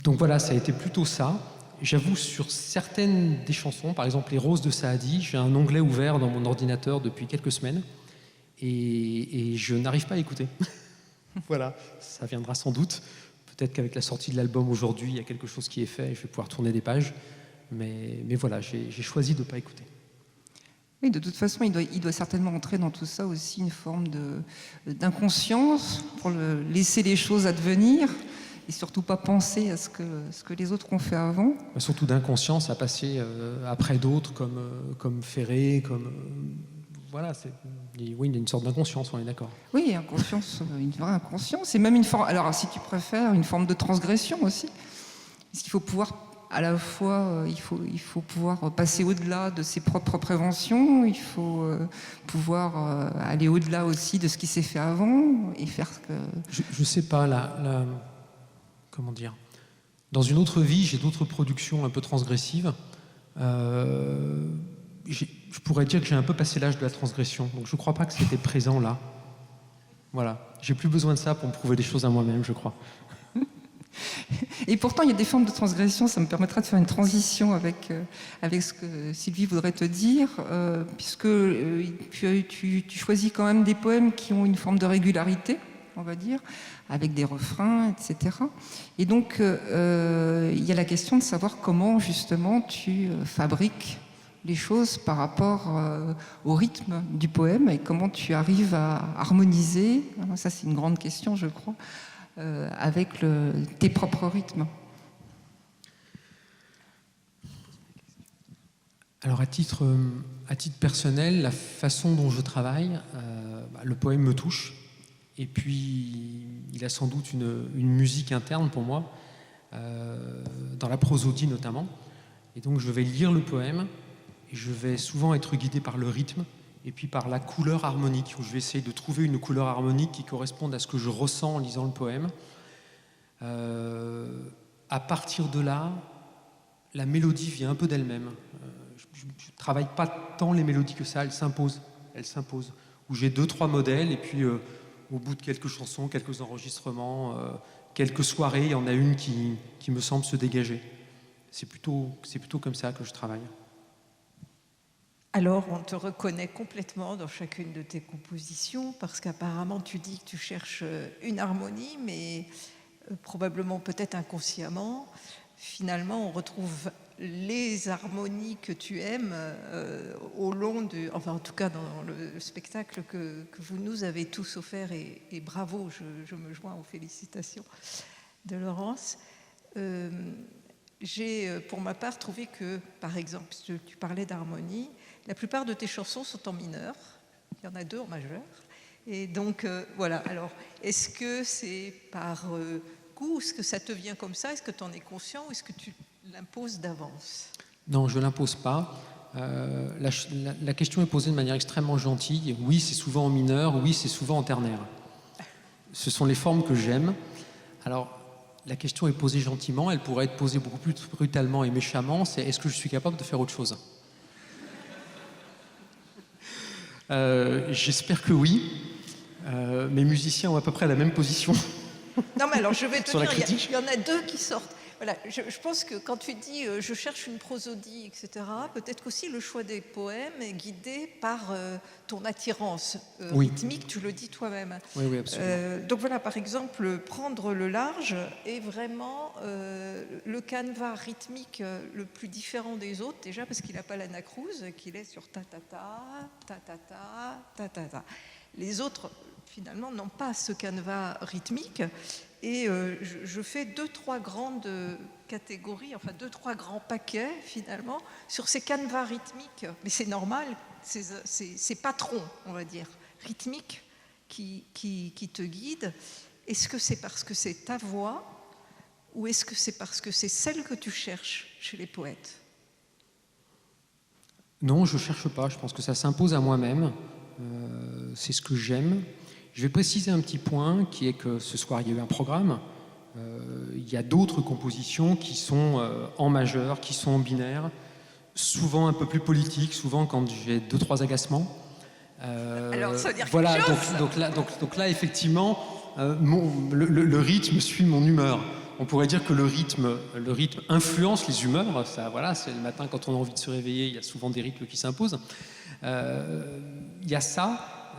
Donc voilà, ça a été plutôt ça. J'avoue, sur certaines des chansons, par exemple les Roses de Saadi, j'ai un onglet ouvert dans mon ordinateur depuis quelques semaines et je n'arrive pas à écouter. Voilà, ça viendra sans doute. Peut-être qu'avec la sortie de l'album aujourd'hui, il y a quelque chose qui est fait et je vais pouvoir tourner des pages. Mais voilà, j'ai choisi de ne pas écouter. Oui, de toute façon, il doit certainement entrer dans tout ça aussi une forme d'inconscience pour laisser les choses advenir et surtout pas penser à ce que les autres ont fait avant. Surtout d'inconscience à passer après d'autres comme Ferré, comme... voilà, oui, il y a une sorte d'inconscience, on est d'accord. Oui, inconscience, une vraie inconscience, et même une forme, alors si tu préfères, une forme de transgression aussi. Parce qu'il faut pouvoir, à la fois, il faut pouvoir passer au-delà de ses propres préventions, il faut pouvoir aller au-delà aussi de ce qui s'est fait avant, et faire ce que... Je sais pas, comment dire, dans une autre vie, j'ai d'autres productions un peu transgressives. Je pourrais dire que j'ai un peu passé l'âge de la transgression, donc je ne crois pas que c'était présent là. Voilà, j'ai plus besoin de ça pour me prouver des choses à moi-même, je crois. Et pourtant, il y a des formes de transgression, ça me permettra de faire une transition avec ce que Sylvie voudrait te dire, puisque tu choisis quand même des poèmes qui ont une forme de régularité, on va dire, avec des refrains, etc. Et donc, il y a la question de savoir comment, justement, tu fabriques les choses par rapport au rythme du poème et comment tu arrives à harmoniser, ça c'est une grande question je crois, avec tes propres rythmes. Alors à titre personnel, la façon dont je travaille, le poème me touche et puis il a sans doute une musique interne pour moi, dans la prosodie notamment, et donc je vais lire le poème. Et je vais souvent être guidé par le rythme et puis par la couleur harmonique, où je vais essayer de trouver une couleur harmonique qui corresponde à ce que je ressens en lisant le poème. À partir de là, la mélodie vient un peu d'elle-même. Je ne travaille pas tant les mélodies que ça, elles s'imposent. Où j'ai 2-3 modèles et puis au bout de quelques chansons, quelques enregistrements, quelques soirées, il y en a une qui me semble se dégager. C'est plutôt comme ça que je travaille. Alors, on te reconnaît complètement dans chacune de tes compositions, parce qu'apparemment, tu dis que tu cherches une harmonie, mais probablement, peut-être inconsciemment, finalement, on retrouve les harmonies que tu aimes au long enfin, en tout cas, dans le spectacle que vous nous avez tous offert, et bravo, je me joins aux félicitations de Laurence. J'ai, pour ma part, trouvé que, par exemple, tu parlais d'harmonie, la plupart de tes chansons sont en mineur, il y en a 2 en majeur. Et donc, voilà. Alors, est-ce que c'est par goût, est-ce que ça te vient comme ça, est-ce que tu en es conscient, ou est-ce que tu l'imposes d'avance? Non, je ne l'impose pas. La question est posée de manière extrêmement gentille. Oui, c'est souvent en mineur, oui, c'est souvent en ternaire. Ce sont les formes que j'aime. Alors, la question est posée gentiment, elle pourrait être posée beaucoup plus brutalement et méchamment, c'est est-ce que je suis capable de faire autre chose ? J'espère que oui. Mes musiciens ont à peu près la même position. Non, mais alors je vais te Sur la dire, critique. il y en a 2 qui sortent. Voilà, je pense que quand tu dis je cherche une prosodie, etc., peut-être qu'aussi le choix des poèmes est guidé par ton attirance rythmique, tu le dis toi-même. Oui, absolument. Donc voilà, par exemple, prendre le large est vraiment le canevas rythmique le plus différent des autres, déjà parce qu'il n'a pas l'anacrouse, qu'il est sur ta-ta-ta, ta-ta-ta, ta-ta-ta. Les autres, finalement, n'ont pas ce canevas rythmique. Et je fais 2-3 grandes catégories, enfin 2-3 grands paquets finalement sur ces canevas rythmiques. Mais c'est normal, ces patrons, on va dire, rythmiques qui te guident. Est-ce que c'est parce que c'est ta voix ou est-ce que c'est parce que c'est celle que tu cherches chez les poètes ? Non, je ne cherche pas. Je pense que ça s'impose à moi-même. C'est ce que j'aime. Je vais préciser un petit point, qui est que ce soir, il y a eu un programme. Il y a d'autres compositions qui sont en majeur, qui sont en binaire, souvent un peu plus politiques, souvent quand j'ai 2-3 agacements. Alors, ça veut dire voilà, quelque chose. donc là, effectivement, le rythme suit mon humeur. On pourrait dire que le rythme influence les humeurs. Ça, voilà, c'est le matin, quand on a envie de se réveiller, il y a souvent des rythmes qui s'imposent. Il y a ça.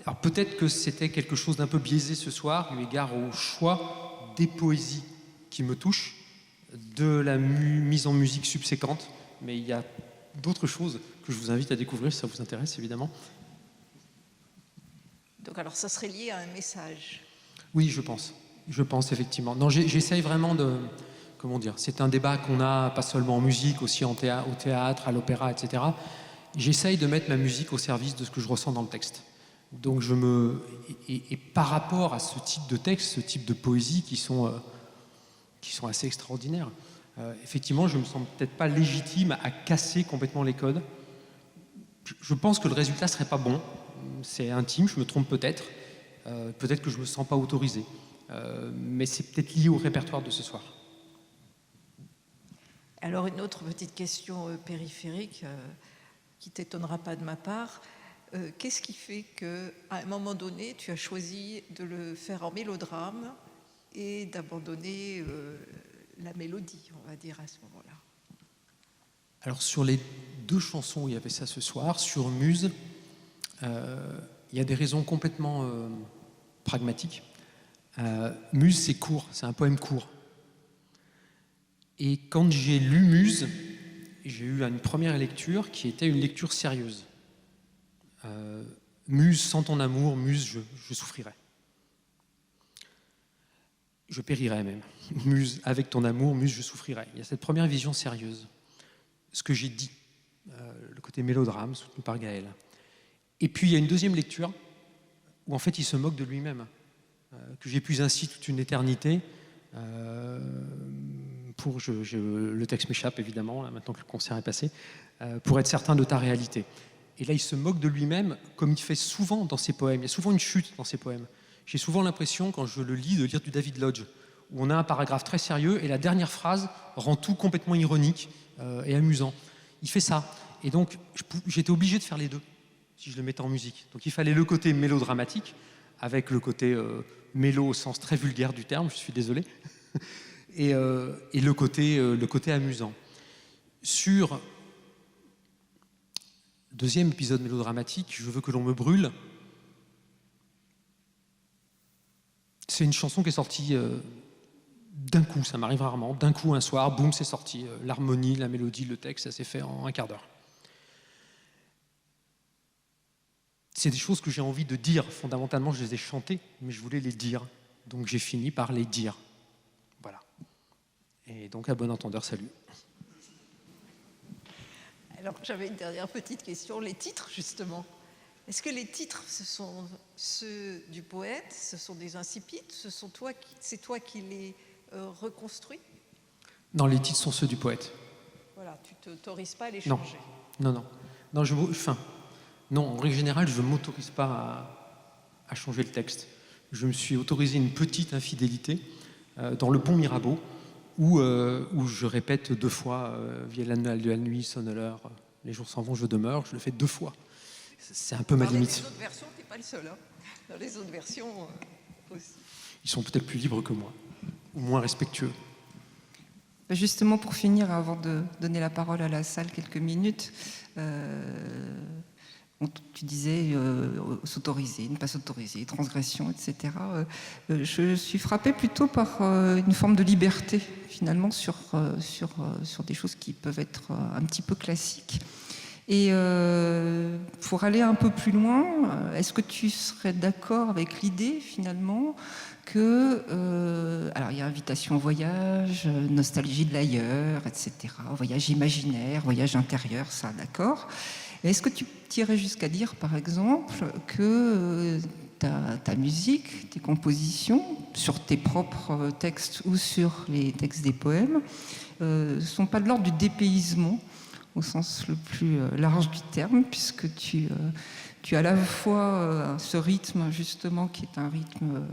Alors peut-être que c'était quelque chose d'un peu biaisé ce soir, eu égard au choix des poésies qui me touchent, de la mise en musique subséquente. Mais il y a d'autres choses que je vous invite à découvrir si ça vous intéresse, évidemment. Donc alors, ça serait lié à un message. Oui, je pense. Je pense, effectivement. Non, j'essaye vraiment de... Comment dire? C'est un débat qu'on a, pas seulement en musique, aussi au théâtre, à l'opéra, etc. J'essaye de mettre ma musique au service de ce que je ressens dans le texte. Donc et par rapport à ce type de texte, ce type de poésie qui sont assez extraordinaires, effectivement, je ne me sens peut-être pas légitime à casser complètement les codes. Je pense que le résultat ne serait pas bon. C'est intime, je me trompe peut-être. Peut-être que je ne me sens pas autorisé. Mais c'est peut-être lié au répertoire de ce soir. Alors, une autre petite question périphérique qui ne t'étonnera pas de ma part. Qu'est-ce qui fait qu'à un moment donné, tu as choisi de le faire en mélodrame et d'abandonner la mélodie, on va dire, à ce moment-là? Alors, sur les 2 chansons où il y avait ça ce soir, sur Muse, il y a des raisons complètement pragmatiques. Muse, c'est court, c'est un poème court. Et quand j'ai lu Muse, j'ai eu une première lecture qui était une lecture sérieuse. Muse, sans ton amour, Muse, je souffrirais. Je périrais même. Muse, avec ton amour, Muse, je souffrirais. Il y a cette première vision sérieuse. Ce que j'ai dit, le côté mélodrame, soutenu par Gaël. Et puis il y a une deuxième lecture où en fait il se moque de lui-même. Que j'épuise ainsi toute une éternité. Le texte m'échappe évidemment, là, maintenant que le concert est passé, pour être certain de ta réalité. Et là, il se moque de lui-même, comme il fait souvent dans ses poèmes. Il y a souvent une chute dans ses poèmes. J'ai souvent l'impression, quand je le lis, de lire du David Lodge, où on a un paragraphe très sérieux et la dernière phrase rend tout complètement ironique et amusant. Il fait ça. Et donc, j'étais obligé de faire les deux, si je le mettais en musique. Donc, il fallait le côté mélodramatique, avec le côté mélo au sens très vulgaire du terme, je suis désolé, et le côté amusant. Sur le deuxième épisode mélodramatique, Je veux que l'on me brûle, c'est une chanson qui est sortie d'un coup, ça m'arrive rarement, d'un coup un soir, boum, c'est sorti. L'harmonie, la mélodie, le texte, ça s'est fait en un quart d'heure. C'est des choses que j'ai envie de dire. Fondamentalement, je les ai chantées, mais je voulais les dire. Donc j'ai fini par les dire. Voilà. Et donc, à bon entendeur, salut. Alors, j'avais une dernière petite question. Les titres, justement. Est-ce que les titres, ce sont ceux du poète, ce sont des incipides, c'est toi qui les reconstruis? Non, les titres sont ceux du poète. Voilà, tu ne t'autorises pas à les changer. Non, en règle générale, je ne m'autorise pas à changer le texte. Je me suis autorisé une petite infidélité dans Le Pont Mirabeau, où je répète 2 fois Vielle de la nuit, sonne l'heure, les jours s'en vont, je demeure. Je le fais 2 fois. C'est un peu ma limite. Dans les autres versions, tu n'es pas le seul. Hein. Dans les autres versions aussi. Ils sont peut-être plus libres que moi, ou moins respectueux. Justement, pour finir, avant de donner la parole à la salle quelques minutes, tu disais s'autoriser, ne pas s'autoriser, transgression, etc. Je suis frappée plutôt par une forme de liberté, finalement, sur des choses qui peuvent être un petit peu classiques. Et pour aller un peu plus loin, est-ce que tu serais d'accord avec l'idée, finalement, que... alors, il y a invitation au voyage, nostalgie de l'ailleurs, etc., voyage imaginaire, voyage intérieur, ça, d'accord. Est-ce que tu irais jusqu'à dire, par exemple, que ta musique, tes compositions, sur tes propres textes ou sur les textes des poèmes, ne sont pas de l'ordre du dépaysement, au sens le plus large du terme, puisque tu as à la fois ce rythme, justement, qui est un rythme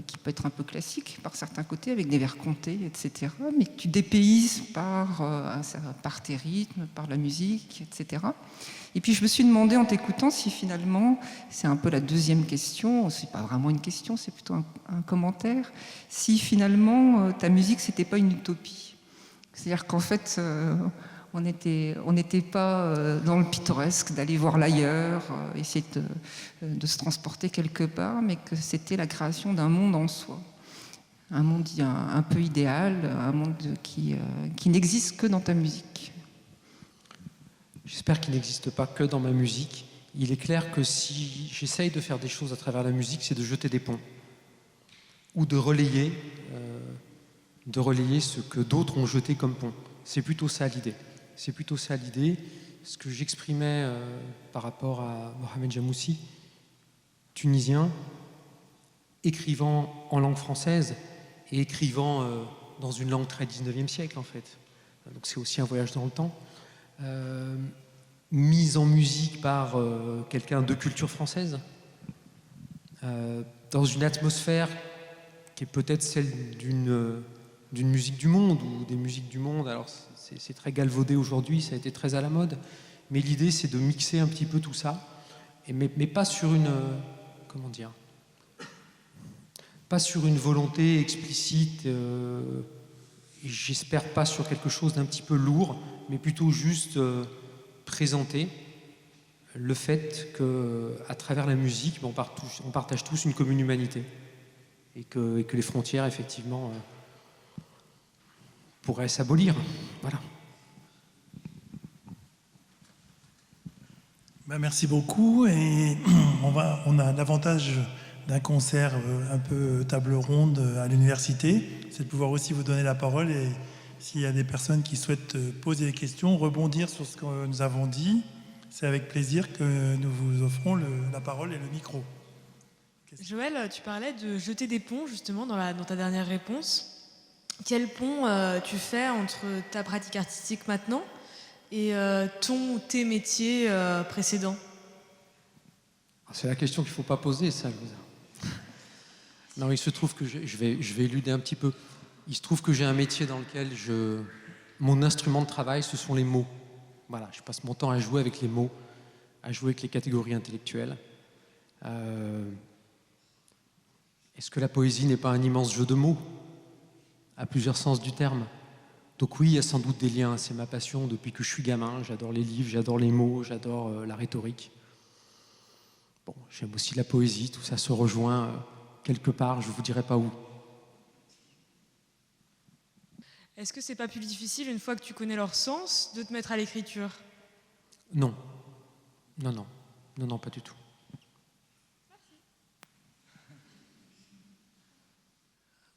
qui peut être un peu classique par certains côtés, avec des vers comptés, etc., mais que tu dépayses par tes rythmes, par la musique, etc. Et puis je me suis demandé en t'écoutant si finalement, c'est un peu la deuxième question, c'est pas vraiment une question, c'est plutôt un commentaire, si finalement ta musique c'était pas une utopie. C'est-à-dire qu'en fait, on n'était pas dans le pittoresque, d'aller voir l'ailleurs, essayer de se transporter quelque part, mais que c'était la création d'un monde en soi. Un monde un peu idéal, un monde qui n'existe que dans ta musique. J'espère qu'il n'existe pas que dans ma musique. Il est clair que si j'essaye de faire des choses à travers la musique, c'est de jeter des ponts ou de relayer ce que d'autres ont jeté comme pont. C'est plutôt ça l'idée. C'est plutôt ça l'idée. Ce que j'exprimais par rapport à Mohamed Jamoussi, tunisien, écrivant en langue française et écrivant dans une langue très 19e siècle en fait. Donc c'est aussi un voyage dans le temps. Mise en musique par quelqu'un de culture française, dans une atmosphère qui est peut-être celle d'une musique du monde ou des musiques du monde. Alors c'est très galvaudé aujourd'hui, ça a été très à la mode, mais l'idée c'est de mixer un petit peu tout ça, mais pas sur une pas sur une volonté explicite, et j'espère pas sur quelque chose d'un petit peu lourd, mais plutôt juste présenter le fait qu'à travers la musique, on partage tous une commune humanité et que les frontières, effectivement, pourraient s'abolir. Voilà. Merci beaucoup. Et on a l'avantage d'un concert un peu table ronde à l'université, c'est de pouvoir aussi vous donner la parole et s'il y a des personnes qui souhaitent poser des questions, rebondir sur ce que nous avons dit, c'est avec plaisir que nous vous offrons la parole et le micro. Joël, tu parlais de jeter des ponts justement dans ta dernière réponse. Quel pont tu fais entre ta pratique artistique maintenant et tes métiers précédents? C'est la question qu'il ne faut pas poser, ça, Louisa. Non, il se trouve que je vais éluder un petit peu. Il se trouve que j'ai un métier dans lequel mon instrument de travail, ce sont les mots. Voilà, je passe mon temps à jouer avec les mots, à jouer avec les catégories intellectuelles. Est-ce que la poésie n'est pas un immense jeu de mots, à plusieurs sens du terme? Donc oui, il y a sans doute des liens, c'est ma passion depuis que je suis gamin. J'adore les livres, j'adore les mots, j'adore la rhétorique. Bon, j'aime aussi la poésie, tout ça se rejoint quelque part, je ne vous dirai pas où. Est-ce que c'est pas plus difficile, une fois que tu connais leur sens, de te mettre à l'écriture? Non. Non, pas du tout.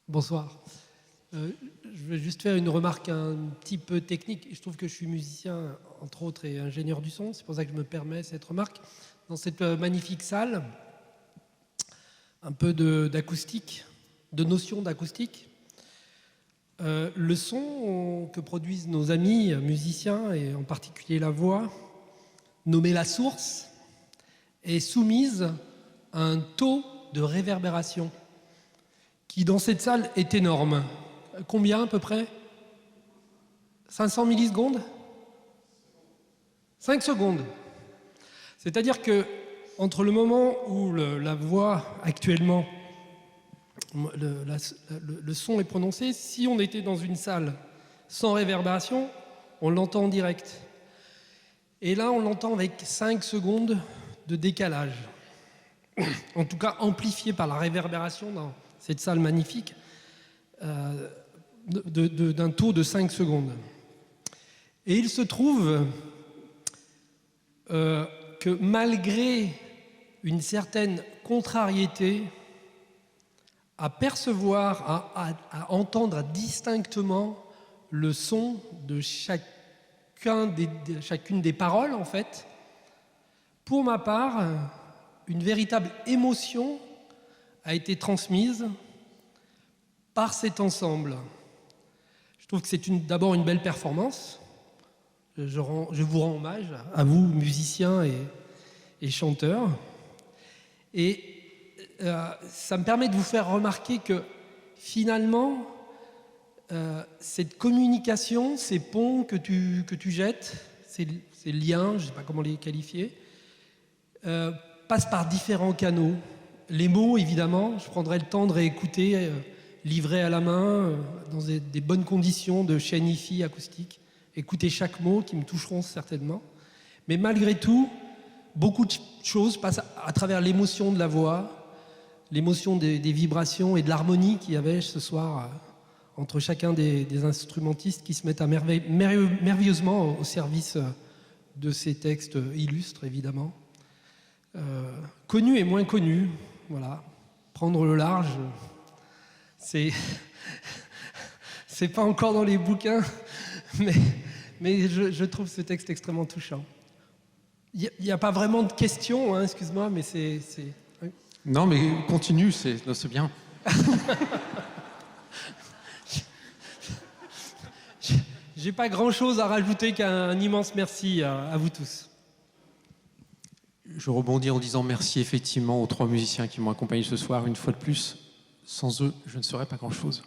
Bonsoir. Je vais juste faire une remarque un petit peu technique. Je trouve que je suis musicien, entre autres, et ingénieur du son. C'est pour ça que je me permets cette remarque. Dans cette magnifique salle, un peu d'acoustique, de notion d'acoustique. Le son que produisent nos amis musiciens, et en particulier la voix, nommée la source, est soumise à un taux de réverbération qui, dans cette salle, est énorme. Combien à peu près? 500 millisecondes? 5 secondes. C'est-à-dire que entre le moment où la voix actuellement, le son est prononcé, si on était dans une salle sans réverbération, on l'entend en direct. Et là, on l'entend avec 5 secondes de décalage. En tout cas, amplifié par la réverbération dans cette salle magnifique, d'un taux de 5 secondes. Et il se trouve que malgré une certaine contrariété à percevoir, à entendre distinctement le son de chacune des paroles, en fait, pour ma part, une véritable émotion a été transmise par cet ensemble. Je trouve que c'est d'abord une belle performance. je vous rends hommage à vous, musiciens et chanteurs. Et ça me permet de vous faire remarquer que finalement, cette communication, ces ponts que tu jettes, ces liens, je ne sais pas comment les qualifier, passent par différents canaux. Les mots, évidemment, je prendrai le temps de réécouter, livrés à la main, dans des bonnes conditions de chaîne hi-fi acoustique. Écouter chaque mot qui me toucheront certainement. Mais malgré tout, beaucoup de choses passent à travers l'émotion de la voix, l'émotion des vibrations et de l'harmonie qu'il y avait ce soir entre chacun des instrumentistes qui se mettent merveilleusement au service de ces textes illustres, évidemment. Connus et moins connus, voilà. Prendre le large, c'est pas encore dans les bouquins, mais je trouve ce texte extrêmement touchant. Il n'y a pas vraiment de questions, hein, excuse-moi, mais c'est... Non, mais continue, c'est bien. J'ai pas grand-chose à rajouter qu'un immense merci à vous tous. Je rebondis en disant merci effectivement aux 3 musiciens qui m'ont accompagné ce soir. Une fois de plus, sans eux, je ne serais pas grand-chose.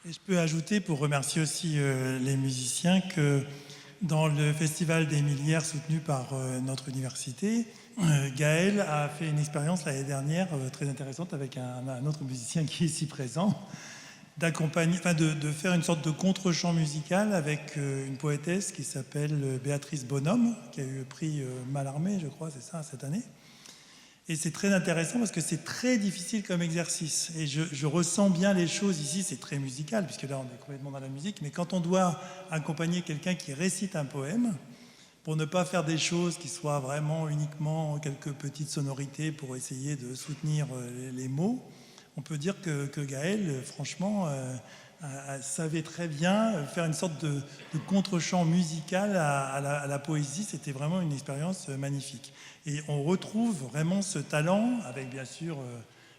Et je peux ajouter, pour remercier aussi les musiciens, que dans le festival des Millières soutenu par notre université, Gaël a fait une expérience l'année dernière très intéressante avec un autre musicien qui est ici présent, de faire une sorte de contre-champ musical avec une poétesse qui s'appelle Béatrice Bonhomme, qui a eu le prix Mallarmé, je crois, c'est ça, cette année. Et c'est très intéressant parce que c'est très difficile comme exercice. Et je ressens bien les choses ici, c'est très musical, puisque là on est complètement dans la musique, mais quand on doit accompagner quelqu'un qui récite un poème, pour ne pas faire des choses qui soient vraiment uniquement quelques petites sonorités pour essayer de soutenir les mots, on peut dire que Gaël, franchement, savait très bien faire une sorte de contre-champ musical à la poésie. C'était vraiment une expérience magnifique. Et on retrouve vraiment ce talent, avec bien sûr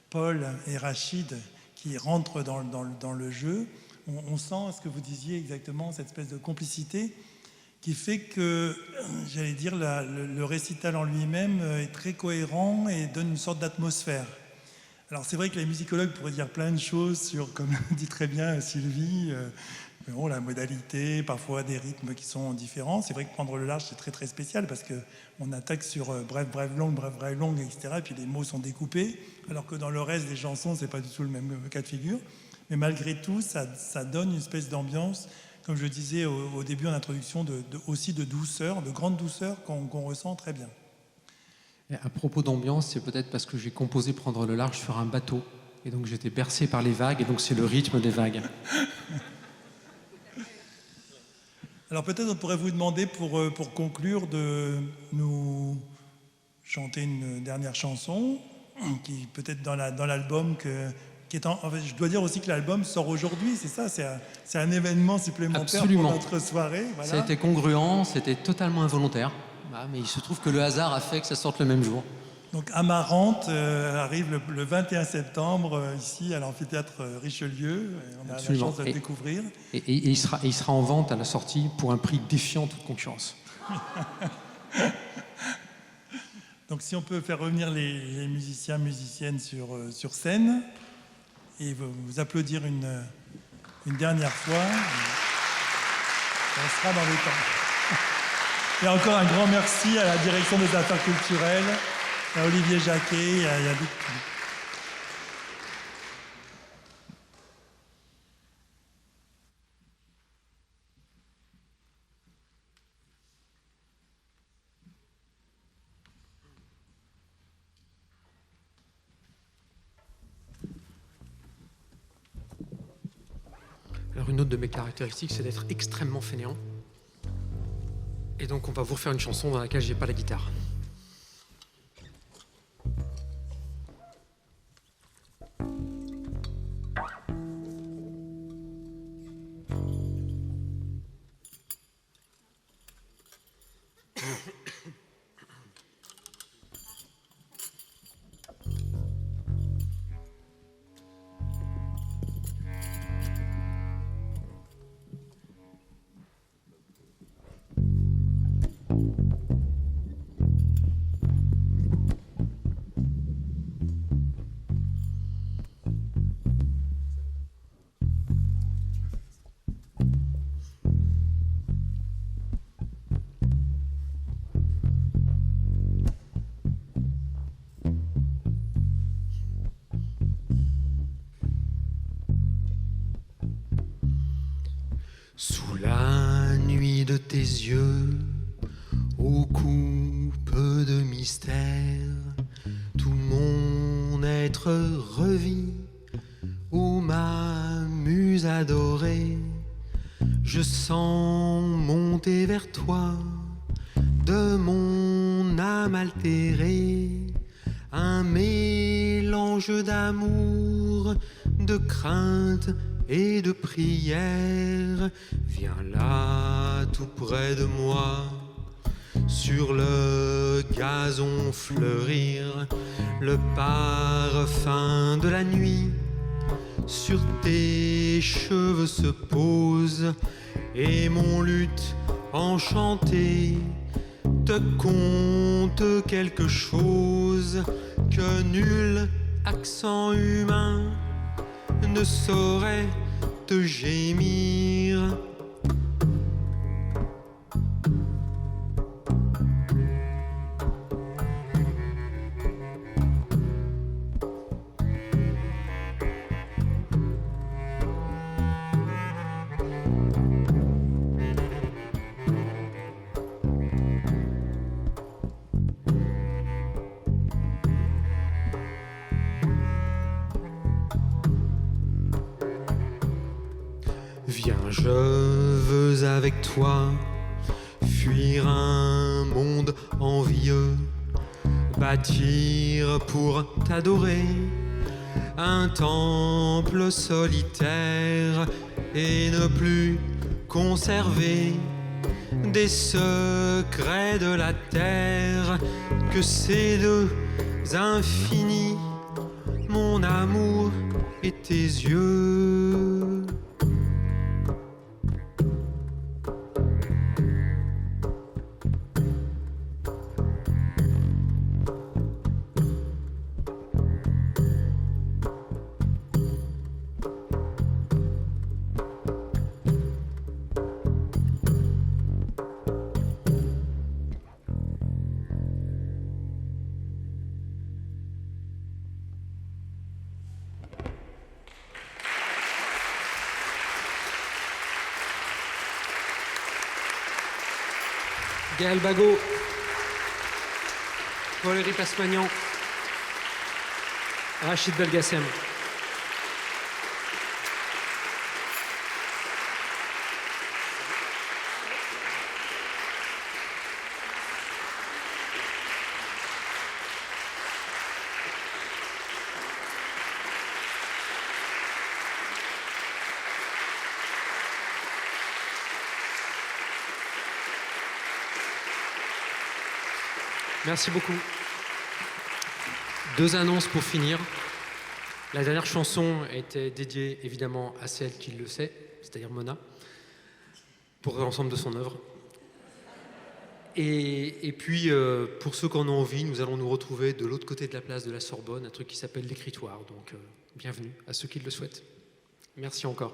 Paul et Rachid qui rentrent dans le jeu. On sent, ce que vous disiez exactement, cette espèce de complicité qui fait que, j'allais dire, le récital en lui-même est très cohérent et donne une sorte d'atmosphère. Alors c'est vrai que les musicologues pourraient dire plein de choses sur, comme dit très bien Sylvie, la modalité, parfois des rythmes qui sont différents. C'est vrai que prendre le large, c'est très très spécial parce qu'on attaque sur bref, longue, etc. Et puis les mots sont découpés, alors que dans le reste des chansons, c'est pas du tout le même cas de figure. Mais malgré tout, ça donne une espèce d'ambiance, comme je disais au début en introduction, aussi de douceur, de grande douceur qu'on ressent très bien. Et à propos d'ambiance, c'est peut-être parce que j'ai composé Prendre le large sur un bateau. Et donc j'étais bercé par les vagues, et donc c'est le rythme des vagues. Alors peut-être on pourrait vous demander pour conclure de nous chanter une dernière chanson qui peut-être dans l'album qui est en fait, je dois dire aussi que l'album sort aujourd'hui, c'est ça, c'est un événement supplémentaire. Absolument. Pour notre soirée. Voilà. Ça a été congruent, c'était totalement involontaire, mais il se trouve que le hasard a fait que ça sorte le même jour. Donc Amarante arrive le 21 septembre ici à l'amphithéâtre Richelieu. On a Absolument. la chance de le découvrir. Et il sera en vente à la sortie pour un prix défiant toute concurrence. Donc si on peut faire revenir les musiciens, musiciennes sur scène et vous applaudir une dernière fois. On sera dans les temps. Et encore un grand merci à la direction des affaires culturelles, à Olivier Jacquet et à Yannick. Alors une autre de mes caractéristiques, c'est d'être extrêmement fainéant. Et donc on va vous refaire une chanson dans laquelle j'ai pas la guitare. Sous la nuit de tes yeux, aux coupes de mystère, tout mon être revit, ô ma muse adorée. Je sens monter vers toi, de mon âme altérée, un mélange d'amour, de crainte et de prière. Viens là tout près de moi, sur le gazon fleurir le parfum de la nuit. Sur tes cheveux se pose, et mon luth enchanté te conte quelque chose que nul accent humain ne saurait te gémir. Viens, je veux avec toi fuir un monde envieux, bâtir pour t'adorer un temple solitaire et ne plus conserver des secrets de la terre. Que ces deux infinis, mon amour et tes yeux. Gaël Bagot, Valérie Pasmagnan, Rachid Belgassem. Merci beaucoup. Deux annonces pour finir. La dernière chanson était dédiée évidemment à celle qui le sait, c'est-à-dire Mona, pour l'ensemble de son œuvre. Et puis, pour ceux qui en ont envie, nous allons nous retrouver de l'autre côté de la place de la Sorbonne, un truc qui s'appelle l'écritoire. Donc, bienvenue à ceux qui le souhaitent. Merci encore.